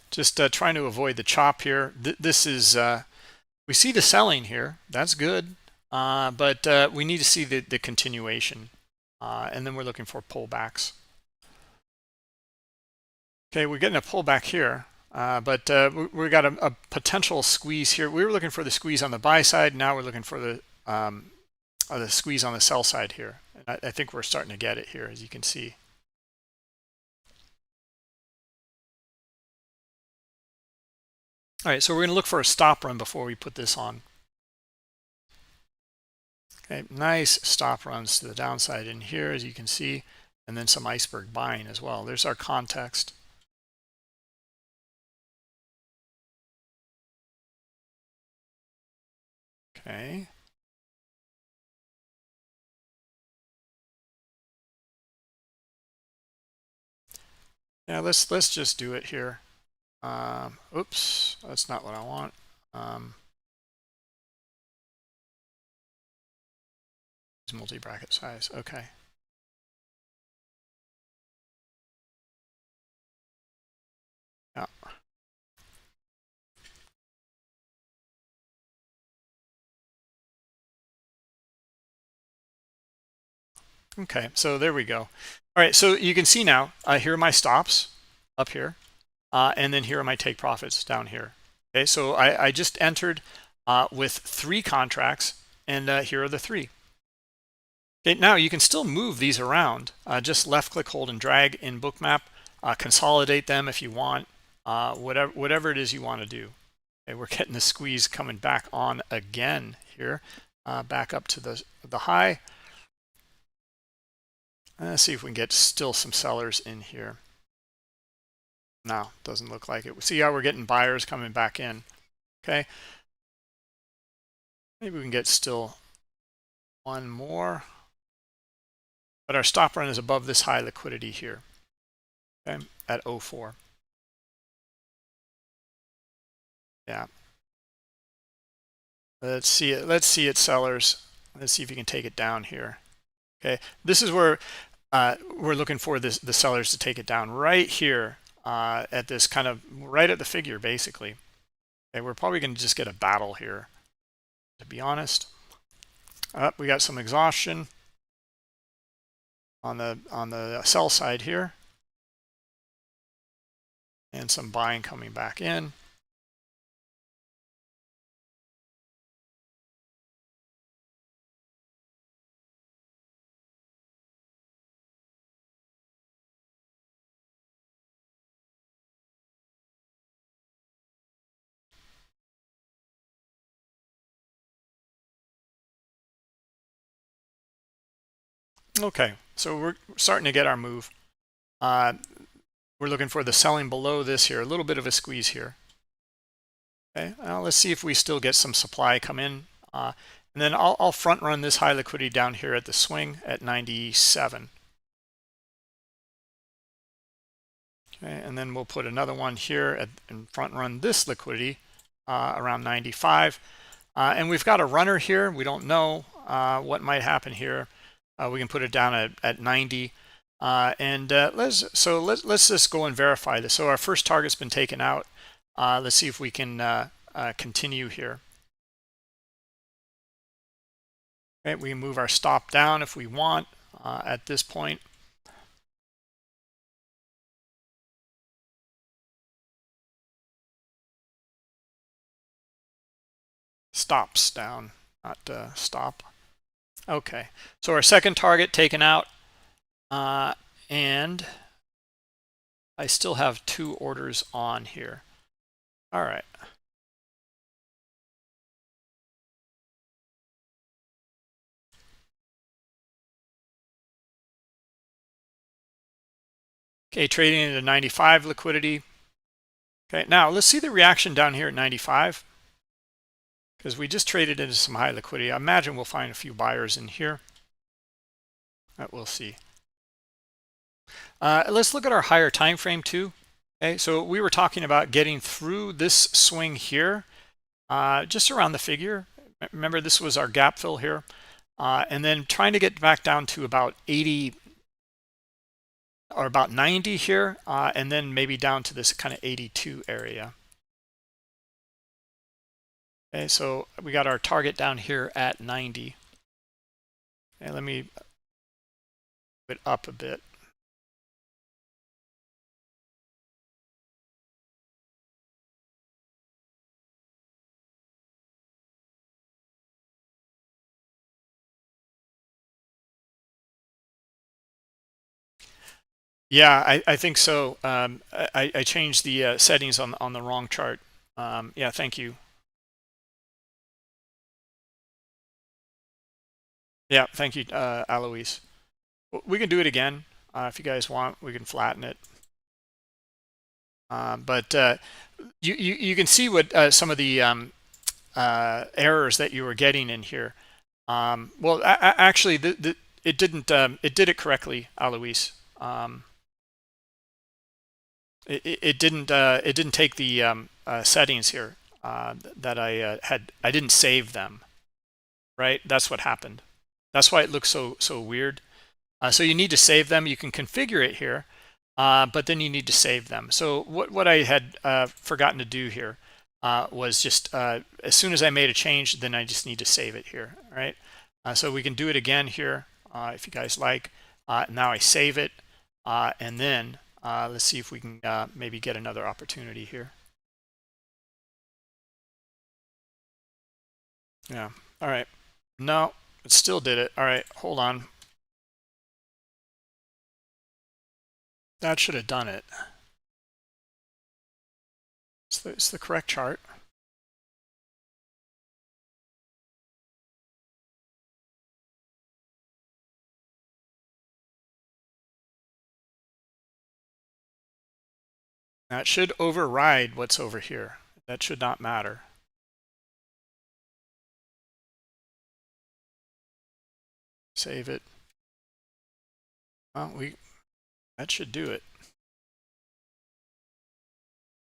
Just trying to avoid the chop here. This is, we see the selling here. That's good. But we need to see the continuation. And then we're looking for pullbacks. Okay, we're getting a pullback here. But we got a potential squeeze here. We were looking for the squeeze on the buy side. Now we're looking for the squeeze on the sell side here. And I think we're starting to get it here, as you can see. All right, so we're going to look for a stop run before we put this on. Okay, nice stop runs to the downside in here, as you can see, and then some iceberg buying as well. There's our context. Okay. Yeah, let's just do it here. Oops, that's not what I want. Multi-bracket size. Okay. Yeah. Okay, so there we go. All right, so you can see now, here are my stops up here, and then here are my take profits down here. Okay, so I just entered with 3 contracts, and here are the 3. Okay, now you can still move these around. Just left click, hold, and drag in Bookmap. Consolidate them if you want, whatever it is you want to do. Okay, we're getting the squeeze coming back on again here, back up to the high. Let's see if we can get still some sellers in here. No, doesn't look like it. See how we're getting buyers coming back in. Okay, maybe we can get still one more, but our stop run is above this high liquidity here, okay, at 04. Yeah, let's see it, sellers. Let's see if you can take it down here. Okay, this is where we're looking for the sellers to take it down right here, at this kind of right at the figure basically. Okay, we're probably going to just get a battle here, to be honest. We got some exhaustion on the sell side here, and some buying coming back in. Okay, so we're starting to get our move. We're looking for the selling below this here, a little bit of a squeeze here. Okay, let's see if we still get some supply come in, and then I'll front run this high liquidity down here at the swing at 97. Okay, and then we'll put another one here and front run this liquidity around 95. And we've got a runner here. We don't know what might happen here. We can put it down at 90. Let's just go and verify this. So our first target's been taken out. Let's see if we can continue here. Okay, we can move our stop down if we want at this point. Stops down, not stop. Okay, so our second target taken out, and I still have 2 orders on here. All right. Okay, trading into 95 liquidity. Okay, now let's see the reaction down here at 95, because we just traded into some high liquidity. I imagine we'll find a few buyers in here. We'll see. Let's look at our higher time frame too. Okay, so we were talking about getting through this swing here, just around the figure. Remember, this was our gap fill here, and then trying to get back down to about 80 or about 90 here, and then maybe down to this kind of 82 area. Okay, so we got our target down here at 90. And let me put it up a bit. Yeah, I think so. I changed the settings on the wrong chart. Yeah, thank you. Yeah, thank you, Alois. We can do it again if you guys want. We can flatten it. But you can see what some of the errors that you were getting in here. Well, actually, it didn't. It did it correctly, Alois. it didn't take the settings here that I had. I didn't save them, right? That's what happened. That's why it looks so weird. So you need to save them. You can configure it here, but then you need to save them. So what I had forgotten to do here was just as soon as I made a change, then I just need to save it here, right? So we can do it again here if you guys like. Now I save it, and then let's see if we can maybe get another opportunity here. Yeah. All right. No, it still did it. All right. Hold on. That should have done it. It's the correct chart. Now it should override what's over here. That should not matter. Save it. Well, that should do it.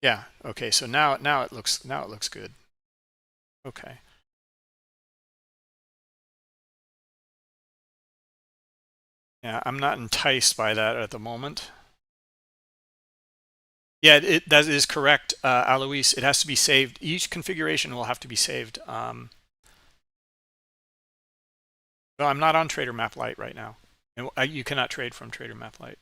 Yeah. Okay. So now it looks good. Okay. Yeah, I'm not enticed by that at the moment. Yeah, that is correct, Alois. It has to be saved. Each configuration will have to be saved. No, I'm not on Trader Map Lite right now. And you cannot trade from Trader Map Lite.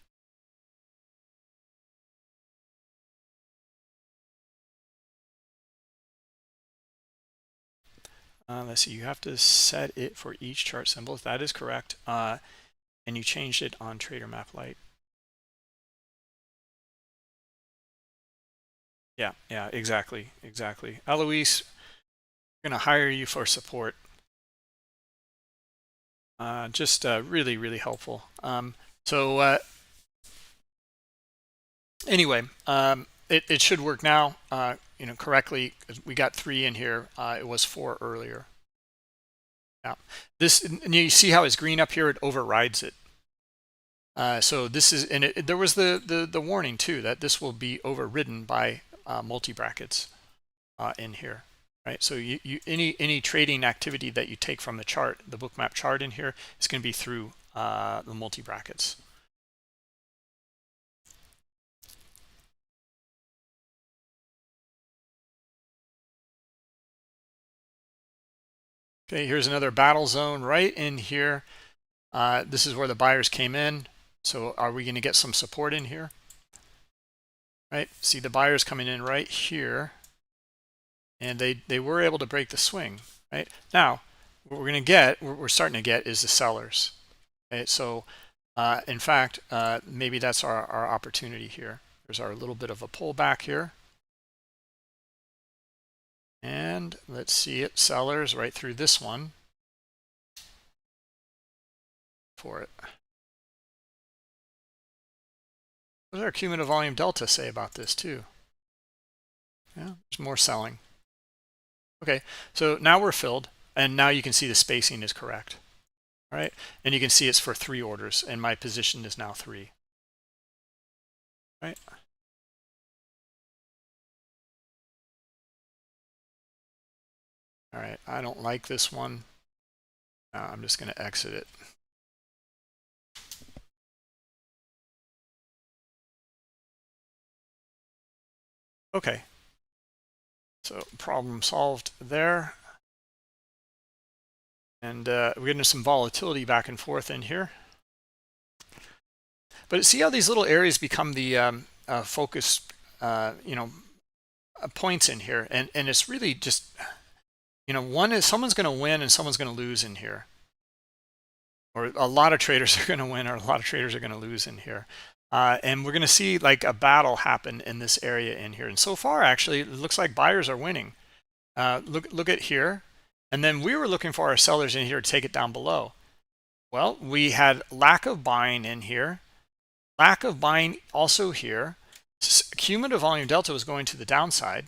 Let's see. You have to set it for each chart symbol. That is correct. And you changed it on Trader Map Lite. Yeah, exactly. Alois, I'm going to hire you for support. Just really helpful. Anyway, it should work now. Correctly. We got 3 in here. It was 4 earlier. Yeah, you see how it's green up here? It overrides it. So this is, and there was the warning too that this will be overridden by multi brackets in here, right? So any trading activity that you take from the chart, the Bookmap chart in here, is going to be through the multi brackets. Okay, here's another battle zone right in here. This is where the buyers came in. So are we going to get some support in here? Right, see the buyers coming in right here, and they were able to break the swing. Right now, what we're starting to get is the sellers. Okay, so in fact, maybe that's our opportunity here. There's our little bit of a pullback here, and let's see it, sellers right through this one for it. What does our cumulative volume delta say about this too? Yeah, there's more selling. Okay, so now we're filled, and now you can see the spacing is correct. All right, and you can see it's for 3 orders, and my position is now 3. Right. All right, I don't like this one. I'm just going to exit it. Okay, so problem solved there. And we're getting some volatility back and forth in here. But see how these little areas become the focus, points in here. And it's really just, one is someone's going to win and someone's going to lose in here. Or a lot of traders are going to win or a lot of traders are going to lose in here. And we're going to see like a battle happen in this area in here. And so far, actually, it looks like buyers are winning. Look at here. And then we were looking for our sellers in here to take it down below. Well, we had lack of buying in here. Lack of buying also here. Cumulative volume delta was going to the downside.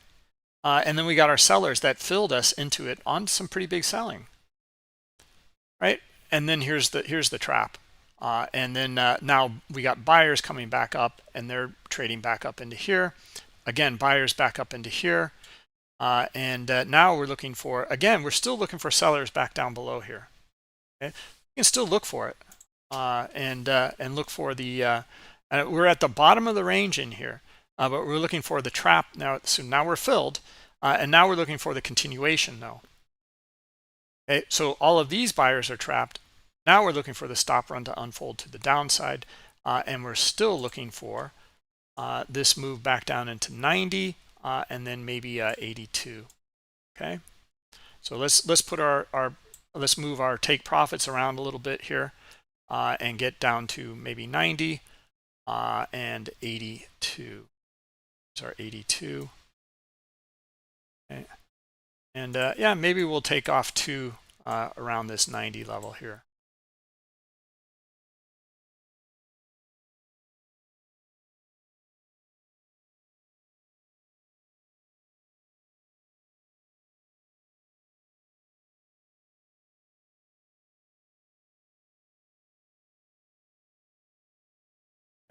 And then we got our sellers that filled us into it on some pretty big selling. Right? And then here's the trap. And then now we got buyers coming back up, and they're trading back up into here. Again, buyers back up into here. And now we're looking for, again, we're still looking for sellers back down below here. Okay? You can still look for it and look for the, we're at the bottom of the range in here, but we're looking for the trap now. So now we're filled, and now we're looking for the continuation though. Okay, so all of these buyers are trapped. Now we're looking for the stop run to unfold to the downside, and we're still looking for this move back down into 90, and then maybe 82. Okay, so let's put let's move our take profits around a little bit here, and get down to maybe 90 and 82. These are 82. Okay. And yeah, maybe we'll take off two around this 90 level here.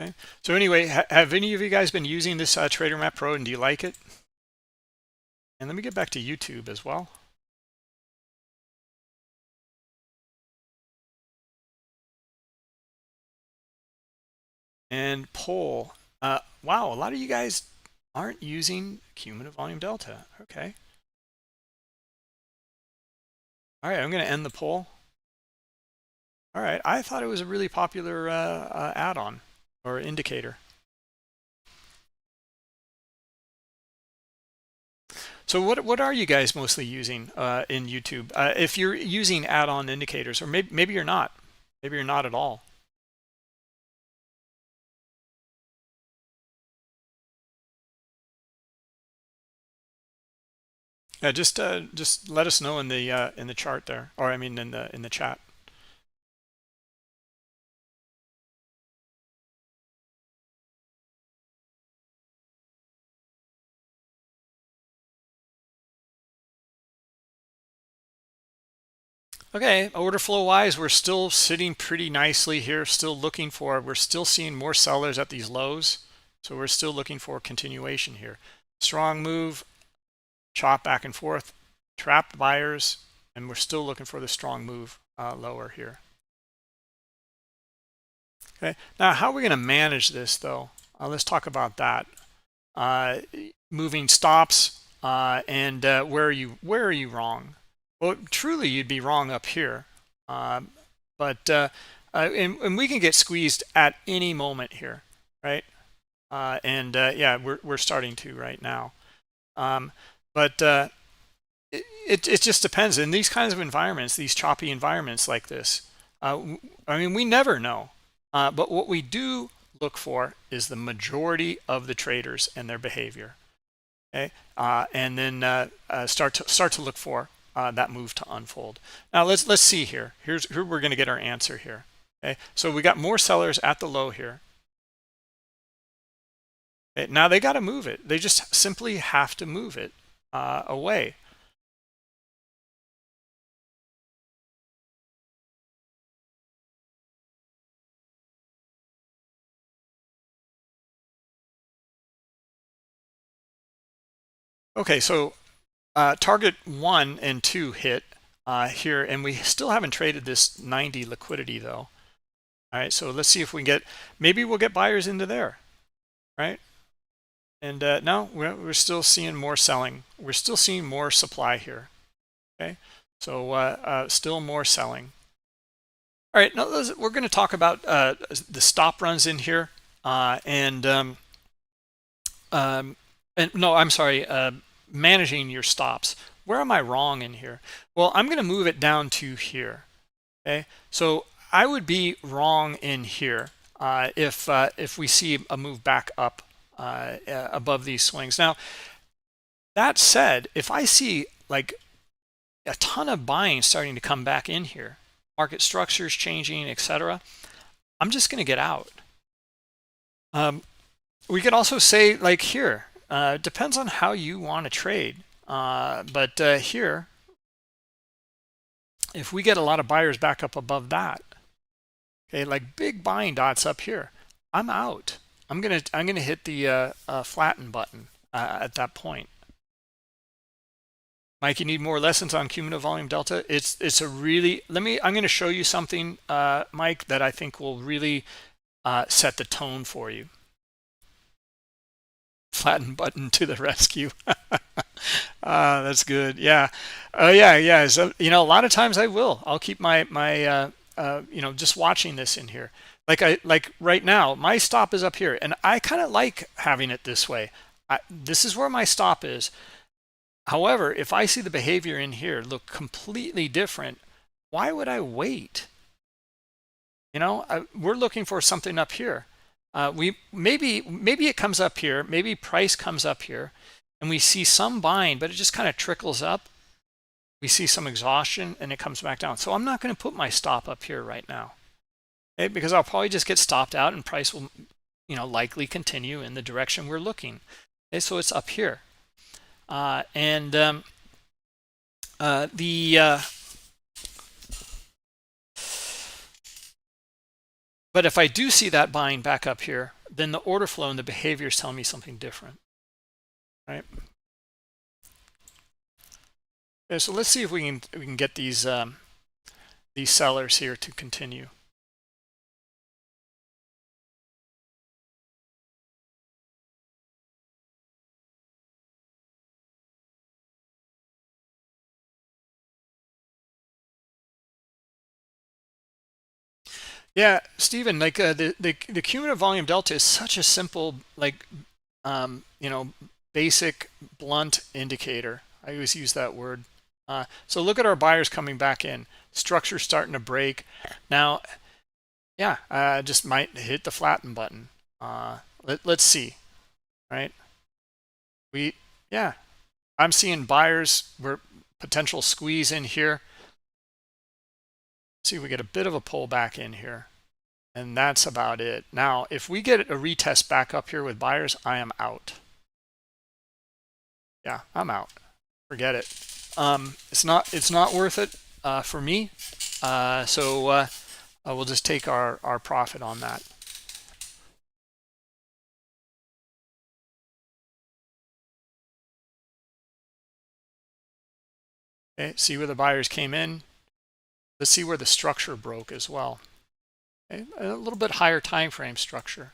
Okay. So anyway, have any of you guys been using this Trader Map Pro, and do you like it? And let me get back to YouTube as well. And poll. Wow, a lot of you guys aren't using cumulative volume delta. Okay. All right, I'm going to end the poll. All right, I thought it was a really popular add-on or indicator. So what are you guys mostly using in YouTube? If you're using add-on indicators, or maybe you're not. Maybe you're not at all. Yeah, just let us know in the chart there, or I mean in the chat. Okay, order flow wise, we're still sitting pretty nicely here. We're still seeing more sellers at these lows, so we're still looking for a continuation here. Strong move, chop back and forth, trapped buyers, and we're still looking for the strong move lower here. Okay, now how are we going to manage this though? Let's talk about that. Moving stops, and where are you wrong? Well, truly you'd be wrong up here, but and we can get squeezed at any moment here, right? Yeah, we're starting to right now, but it just depends in these kinds of environments, these choppy environments like this. I mean, we never know, but what we do look for is the majority of the traders and their behavior. Okay, and then start to look for that move to unfold. Now let's see here. Here we're going to get our answer here. Okay, so we got more sellers at the low here. Okay, now they got to move it. They just simply have to move it away. Okay, so target 1 and 2 hit here, and we still haven't traded this 90 liquidity though. All right, so let's see if we can get, maybe we'll get buyers into there, right? And no, we're still seeing more selling. We're still seeing more supply here. Okay, so still more selling. All right, now we're going to talk about the stop runs in here, and no, I'm sorry, managing your stops. Where am I wrong in here? Well, I'm going to move it down to here. Okay, so I would be wrong in here if we see a move back up above these swings. Now, that said, if I see like a ton of buying starting to come back in here, market structures changing, etc., I'm just going to get out. We could also say like here, depends on how you want to trade. But here, if we get a lot of buyers back up above that, okay, like big buying dots up here, I'm out. I'm gonna hit the flatten button at that point. Mike, you need more lessons on cumulative volume delta? It's a really, I'm going to show you something, Mike, that I think will really set the tone for you. Flatten button to the rescue. That's good. Yeah. Yeah. So, a lot of times I'll keep my just watching this in here. Like right now, my stop is up here, and I kind of like having it this way. This is where my stop is. However, if I see the behavior in here look completely different, why would I wait? We're looking for something up here. Maybe it comes up here, maybe price comes up here, and we see some buying, but it just kind of trickles up. We see some exhaustion, and it comes back down. So I'm not going to put my stop up here right now, okay? Because I'll probably just get stopped out, and price will, likely continue in the direction we're looking. Okay, so it's up here. But if I do see that buying back up here, then the order flow and the behavior is telling me something different, right? Okay, so let's see if we can get these sellers here to continue. Yeah, Stephen, like the cumulative volume delta is such a simple, basic blunt indicator. I always use that word. So look at our buyers coming back in. Structure starting to break. Now, yeah, just might hit the flatten button. Let's see, right? I'm seeing buyers. We're potential squeeze in here. See, we get a bit of a pullback in here, and that's about it. Now, if we get a retest back up here with buyers, I am out. Yeah, I'm out. Forget it. It's not worth it for me. So we'll just take our profit on that. Okay, see where the buyers came in. Let's see where the structure broke as well. Okay, a little bit higher time frame structure.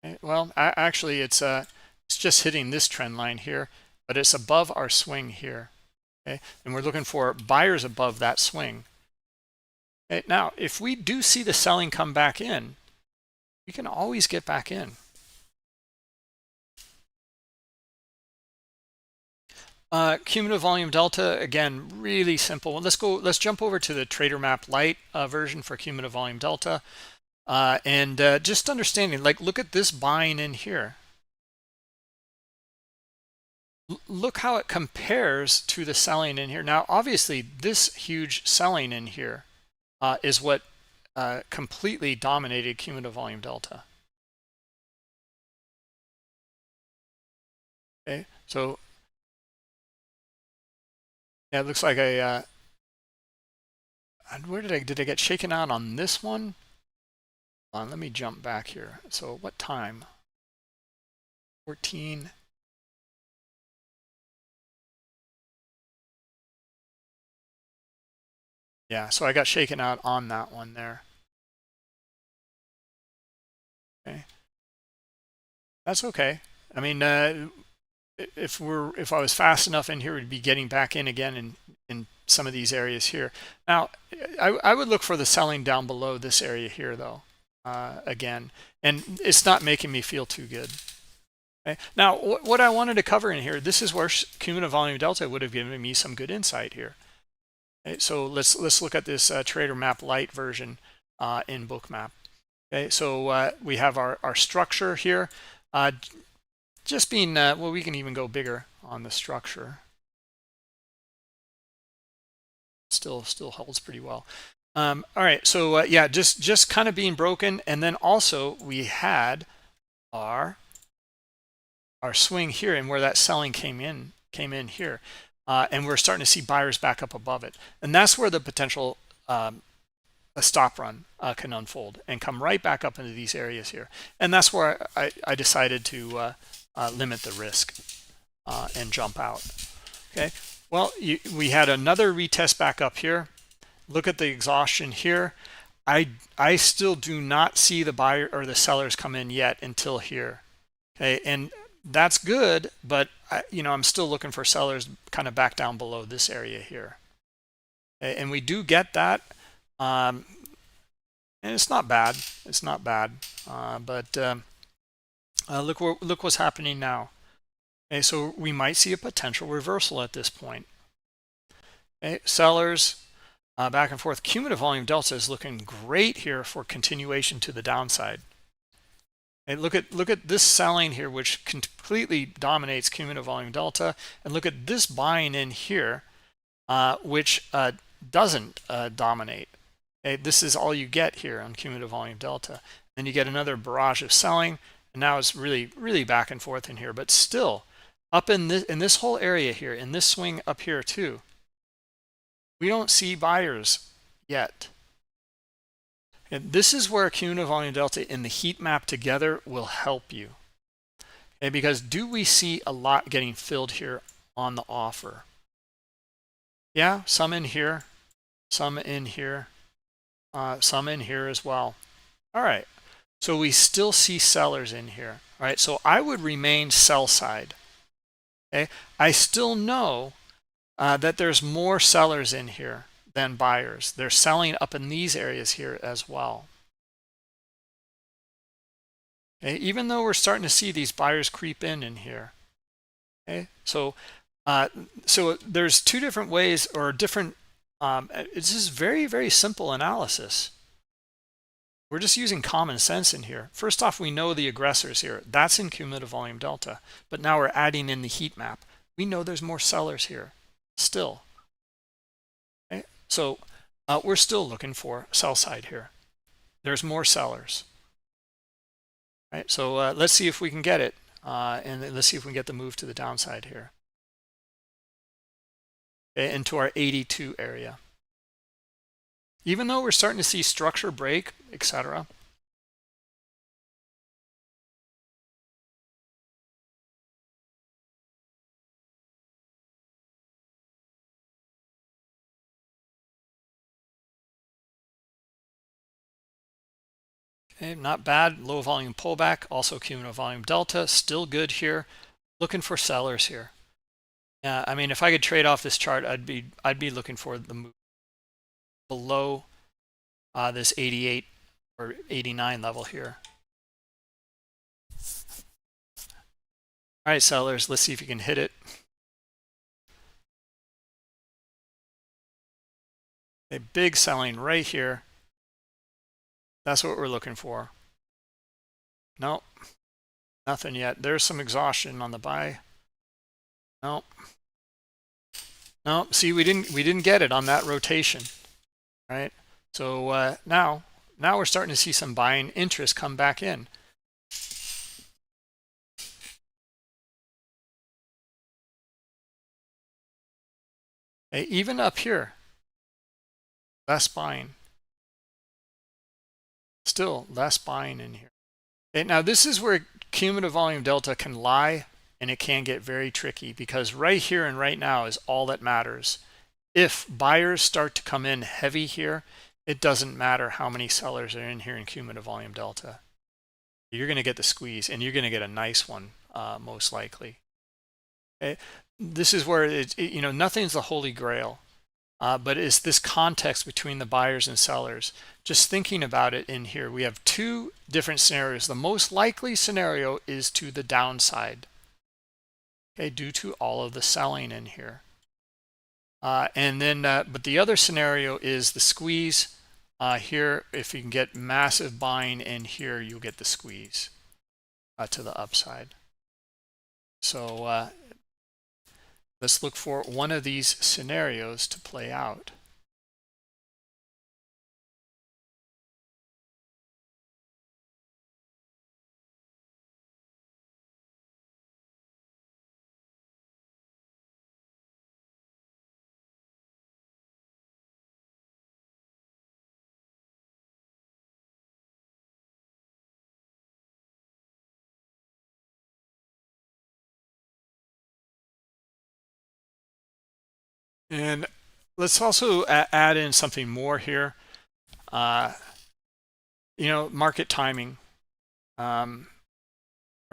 Okay, well, actually, it's just hitting this trend line here, but it's above our swing here. Okay, and we're looking for buyers above that swing. Okay, now, if we do see the selling come back in, we can always get back in. Cumulative volume delta, again, really simple. Let's jump over to the Trader Lite version for cumulative volume delta. And just understanding, like, look at this buying in here. Look how it compares to the selling in here. Now, obviously, this huge selling in here is what completely dominated cumulative volume delta. Okay, so yeah, it looks like where did I get shaken out on this one? Hold on, let me jump back here. So what time? 14. Yeah, so I got shaken out on that one there. Okay, that's okay. I mean, if I was fast enough in here, we'd be getting back in again in some of these areas here. Now, I would look for the selling down below this area here, though, again, and it's not making me feel too good. Okay? Now, what I wanted to cover in here, this is where cumulative volume delta would have given me some good insight here. Okay, so let's look at this Trader Lite version in Bookmap. Okay, so we have our structure here. Just being, well, we can even go bigger on the structure. Still holds pretty well. All right, so yeah, just kind of being broken, and then also we had our swing here, and where that selling came in here, and we're starting to see buyers back up above it, and that's where the potential a stop run can unfold and come right back up into these areas here. And that's where I decided to limit the risk and jump out. Okay, well, we had another retest back up here. Look at the exhaustion here. I still do not see the buyer or the sellers come in yet until here. Okay, and that's good, but I'm still looking for sellers kind of back down below this area here. Okay, and we do get that, and it's not bad. It's not bad, but look what's happening now. Okay, so we might see a potential reversal at this point. Okay, sellers back and forth. Cumulative volume delta is looking great here for continuation to the downside. And look at this selling here, which completely dominates cumulative volume delta, and look at this buying in here, which doesn't dominate. Okay, this is all you get here on cumulative volume delta. Then you get another barrage of selling, and now it's really back and forth in here, but still up in this whole area here, in this swing up here too, we don't see buyers yet. And this is where cumulative volume delta in the heat map together will help you. Okay, because do we see a lot getting filled here on the offer? Yeah, some in here, some in here, some in here as well. All right, so we still see sellers in here. All right, so I would remain sell side. Okay, I still know that there's more sellers in here than buyers. They're selling up in these areas here as well. Okay, even though we're starting to see these buyers creep in here. Okay, so there's two different ways or different. This is very simple analysis. We're just using common sense in here. First off, we know the aggressors here. That's in cumulative volume delta. But now we're adding in the heat map. We know there's more sellers here still. Okay? So we're still looking for sell side here. There's more sellers. Right? So let's see if we can get it. And let's see if we can get the move to the downside here. Okay, into our 82 area. Even though we're starting to see structure break, etc. Okay, not bad. Low volume pullback, also cumulative volume delta, still good here. Looking for sellers here. Yeah, I mean, if I could trade off this chart, I'd be looking for the move below this 88 or 89 level here. All right, sellers, let's see if you can hit it. A big selling right here. That's what we're looking for. Nope, nothing yet. There's some exhaustion on the buy. Nope. No, see, we didn't get it on that rotation, right? So now we're starting to see some buying interest come back in. Okay, even up here, less buying. Still less buying in here. Okay, now this is where cumulative volume delta can lie, and it can get very tricky, because right here and right now is all that matters. If buyers start to come in heavy here, it doesn't matter how many sellers are in here in cumulative volume delta. You're going to get the squeeze, and you're going to get a nice one, most likely. Okay? This is where nothing's the holy grail, but it's this context between the buyers and sellers. Just thinking about it in here, we have two different scenarios. The most likely scenario is to the downside, okay, due to all of the selling in here. And then, but the other scenario is the squeeze here. If you can get massive buying in here, you'll get the squeeze to the upside. So let's look for one of these scenarios to play out. And let's also add in something more here. Market timing, or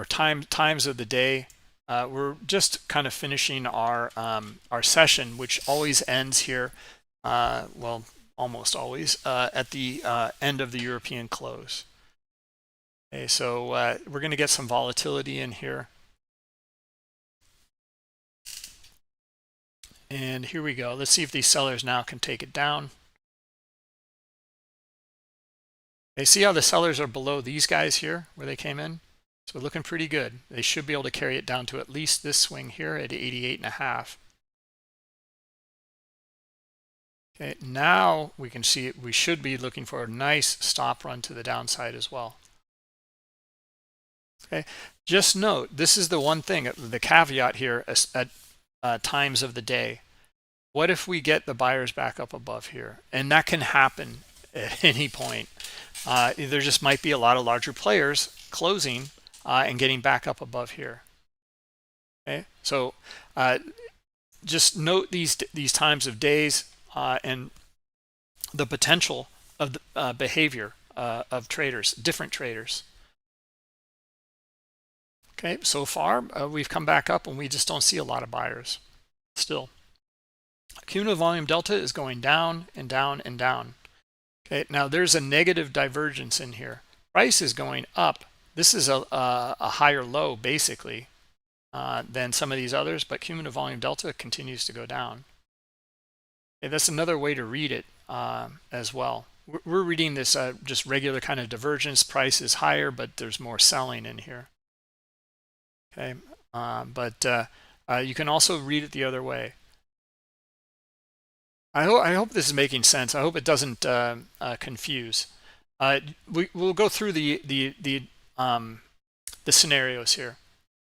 times of the day. We're just kind of finishing our session, which always ends here, well, almost always, at the end of the European close. Okay, so we're going to get some volatility in here. And here we go. Let's see if these sellers now can take it down. Okay, see how the sellers are below these guys here where they came in? So looking pretty good. They should be able to carry it down to at least this swing here at 88.5. Okay, now we can see it. We should be looking for a nice stop run to the downside as well. Okay, just note, this is the one thing, the caveat here at times of the day. What if we get the buyers back up above here? And that can happen at any point. There just might be a lot of larger players closing and getting back up above here. Okay, so just note these times of days and the potential of the behavior of traders, different traders. Okay, so far we've come back up and we just don't see a lot of buyers still. Cumulative volume delta is going down and down and down. Okay, now there's a negative divergence in here. Price is going up. This is a higher low basically than some of these others, but cumulative volume delta continues to go down. Okay, that's another way to read it as well. We're reading this just regular kind of divergence. Price is higher, but there's more selling in here. Okay, but you can also read it the other way. I hope this is making sense. I hope it doesn't confuse. We'll go through the scenarios here,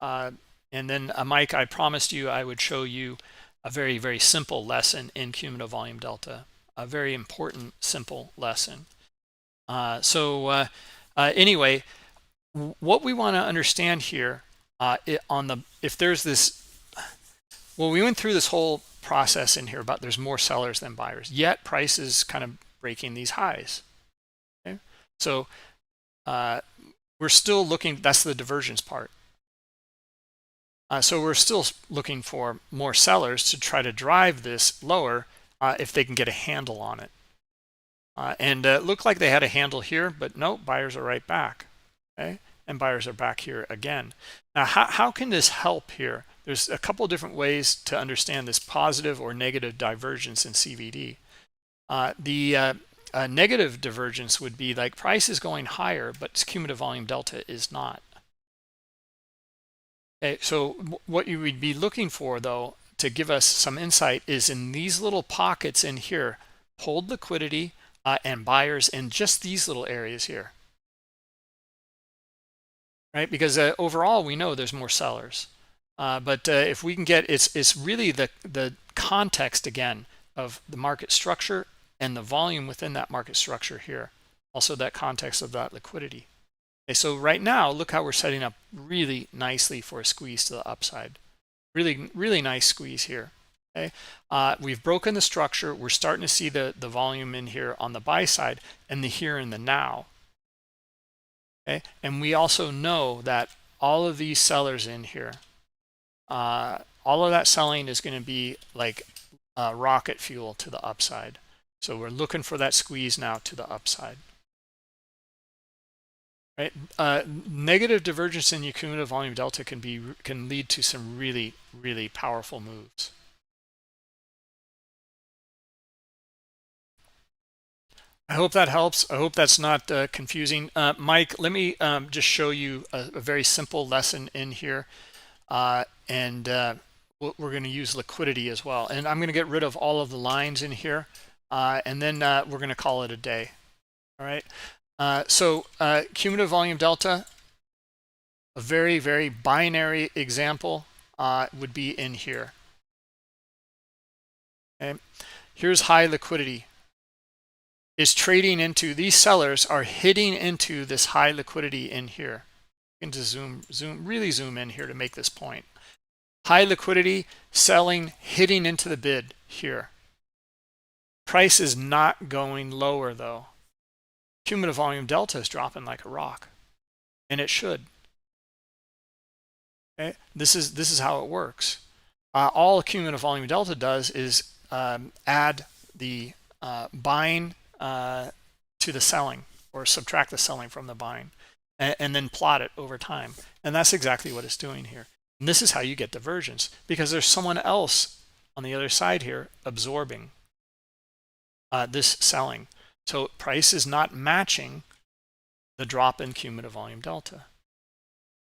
and then Mike, I promised you I would show you a very, very simple lesson in cumulative volume delta, a very important simple lesson. Anyway, what we want to understand here if there's this, well, we went through this whole process in here about there's more sellers than buyers, yet price is kind of breaking these highs. Okay, so we're still looking, that's the divergence part. So we're still looking for more sellers to try to drive this lower if they can get a handle on it. And it looked like they had a handle here, but no, buyers are right back. Okay, and buyers are back here again. Now, how can this help here? There's a couple different ways to understand this positive or negative divergence in CVD. The negative divergence would be like price is going higher, but cumulative volume delta is not. Okay, so what you would be looking for, though, to give us some insight is in these little pockets in here, hold liquidity and buyers in just these little areas here. Right, because overall we know there's more sellers, but if we can get, it's really the context again of the market structure and the volume within that market structure here, also that context of that liquidity. Okay, so right now look how we're setting up really nicely for a squeeze to the upside. Really nice squeeze here. Okay, we've broken the structure. We're starting to see the volume in here on the buy side and the here and the now. Okay, and we also know that all of these sellers in here, all of that selling is going to be like rocket fuel to the upside. So we're looking for that squeeze now to the upside. Right, negative divergence in your cumulative volume delta can lead to some really powerful moves. I hope that helps. I hope that's not confusing. Mike, let me just show you a very simple lesson in here. And we're going to use liquidity as well. And I'm going to get rid of all of the lines in here. And then we're going to call it a day. All right. Cumulative volume delta, a very binary example would be in here. Okay. Here's high liquidity. Is trading into, these sellers are hitting into this high liquidity in here. You can just really zoom in here to make this point. High liquidity, selling, hitting into the bid here. Price is not going lower though. Cumulative volume delta is dropping like a rock, and it should. Okay, this is how it works. All cumulative volume delta does is add the buying to the selling, or subtract the selling from the buying, and then plot it over time. And that's exactly what it's doing here. And this is how you get divergence, because there's someone else on the other side here absorbing this selling. So price is not matching the drop in cumulative volume delta.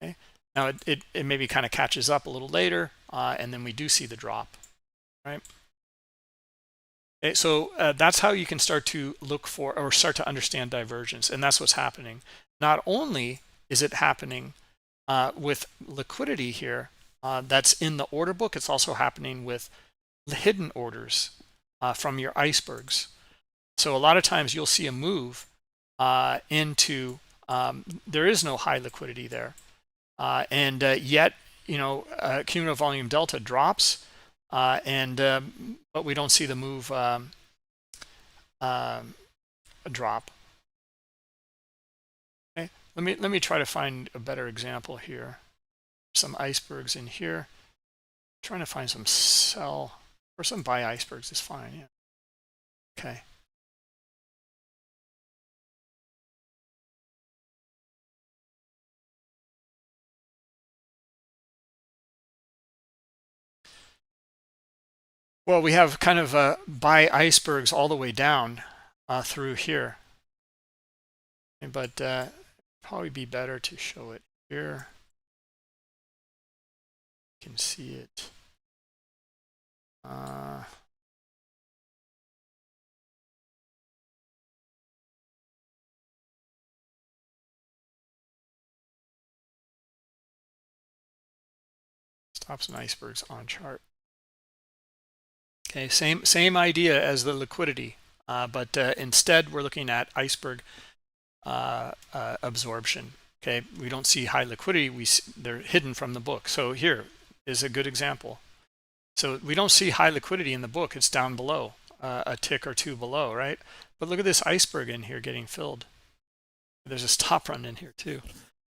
Okay. Now it maybe kind of catches up a little later, and then we do see the drop, right? Okay, so that's how you can start to look for, or start to understand divergence, and that's what's happening. Not only is it happening with liquidity here that's in the order book, it's also happening with the hidden orders from your icebergs. So a lot of times you'll see a move into there is no high liquidity there, and yet cumulative volume delta drops, but we don't see the move drop. Okay, let me try to find a better example here. Some icebergs in here. I'm trying to find some sell or some buy icebergs is fine. Yeah. Okay. Well, we have kind of buy icebergs all the way down through here, but probably be better to show it here. You can see it. Stops and icebergs on chart. Okay, same idea as the liquidity, but instead we're looking at iceberg absorption. Okay, we don't see high liquidity. They're hidden from the book. So here is a good example. So we don't see high liquidity in the book. It's down below, a tick or two below, right? But look at this iceberg in here getting filled. There's a stop run in here too.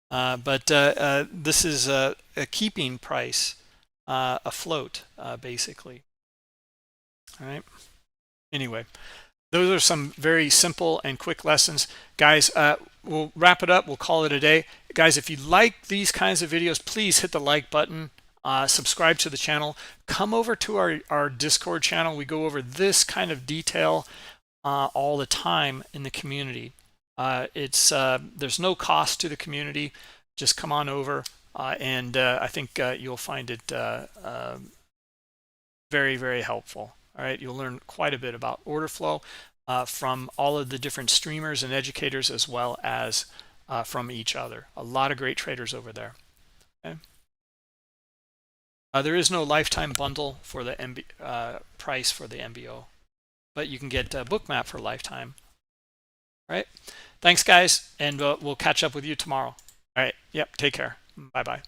But this is a keeping price afloat, basically. All right. Anyway, those are some very simple and quick lessons, guys. We'll wrap it up. We'll call it a day, guys. If you like these kinds of videos, please hit the like button, subscribe to the channel, come over to our Discord channel. We go over this kind of detail all the time in the community. There's no cost to the community. Just come on over, and I think you'll find it very, very helpful. All right, you'll learn quite a bit about order flow from all of the different streamers and educators, as well as from each other. A lot of great traders over there. Okay. There is no lifetime bundle for the price for the MBO, but you can get Bookmap for lifetime. All right. Thanks, guys, and we'll catch up with you tomorrow. All right. Yep. Take care. Bye-bye.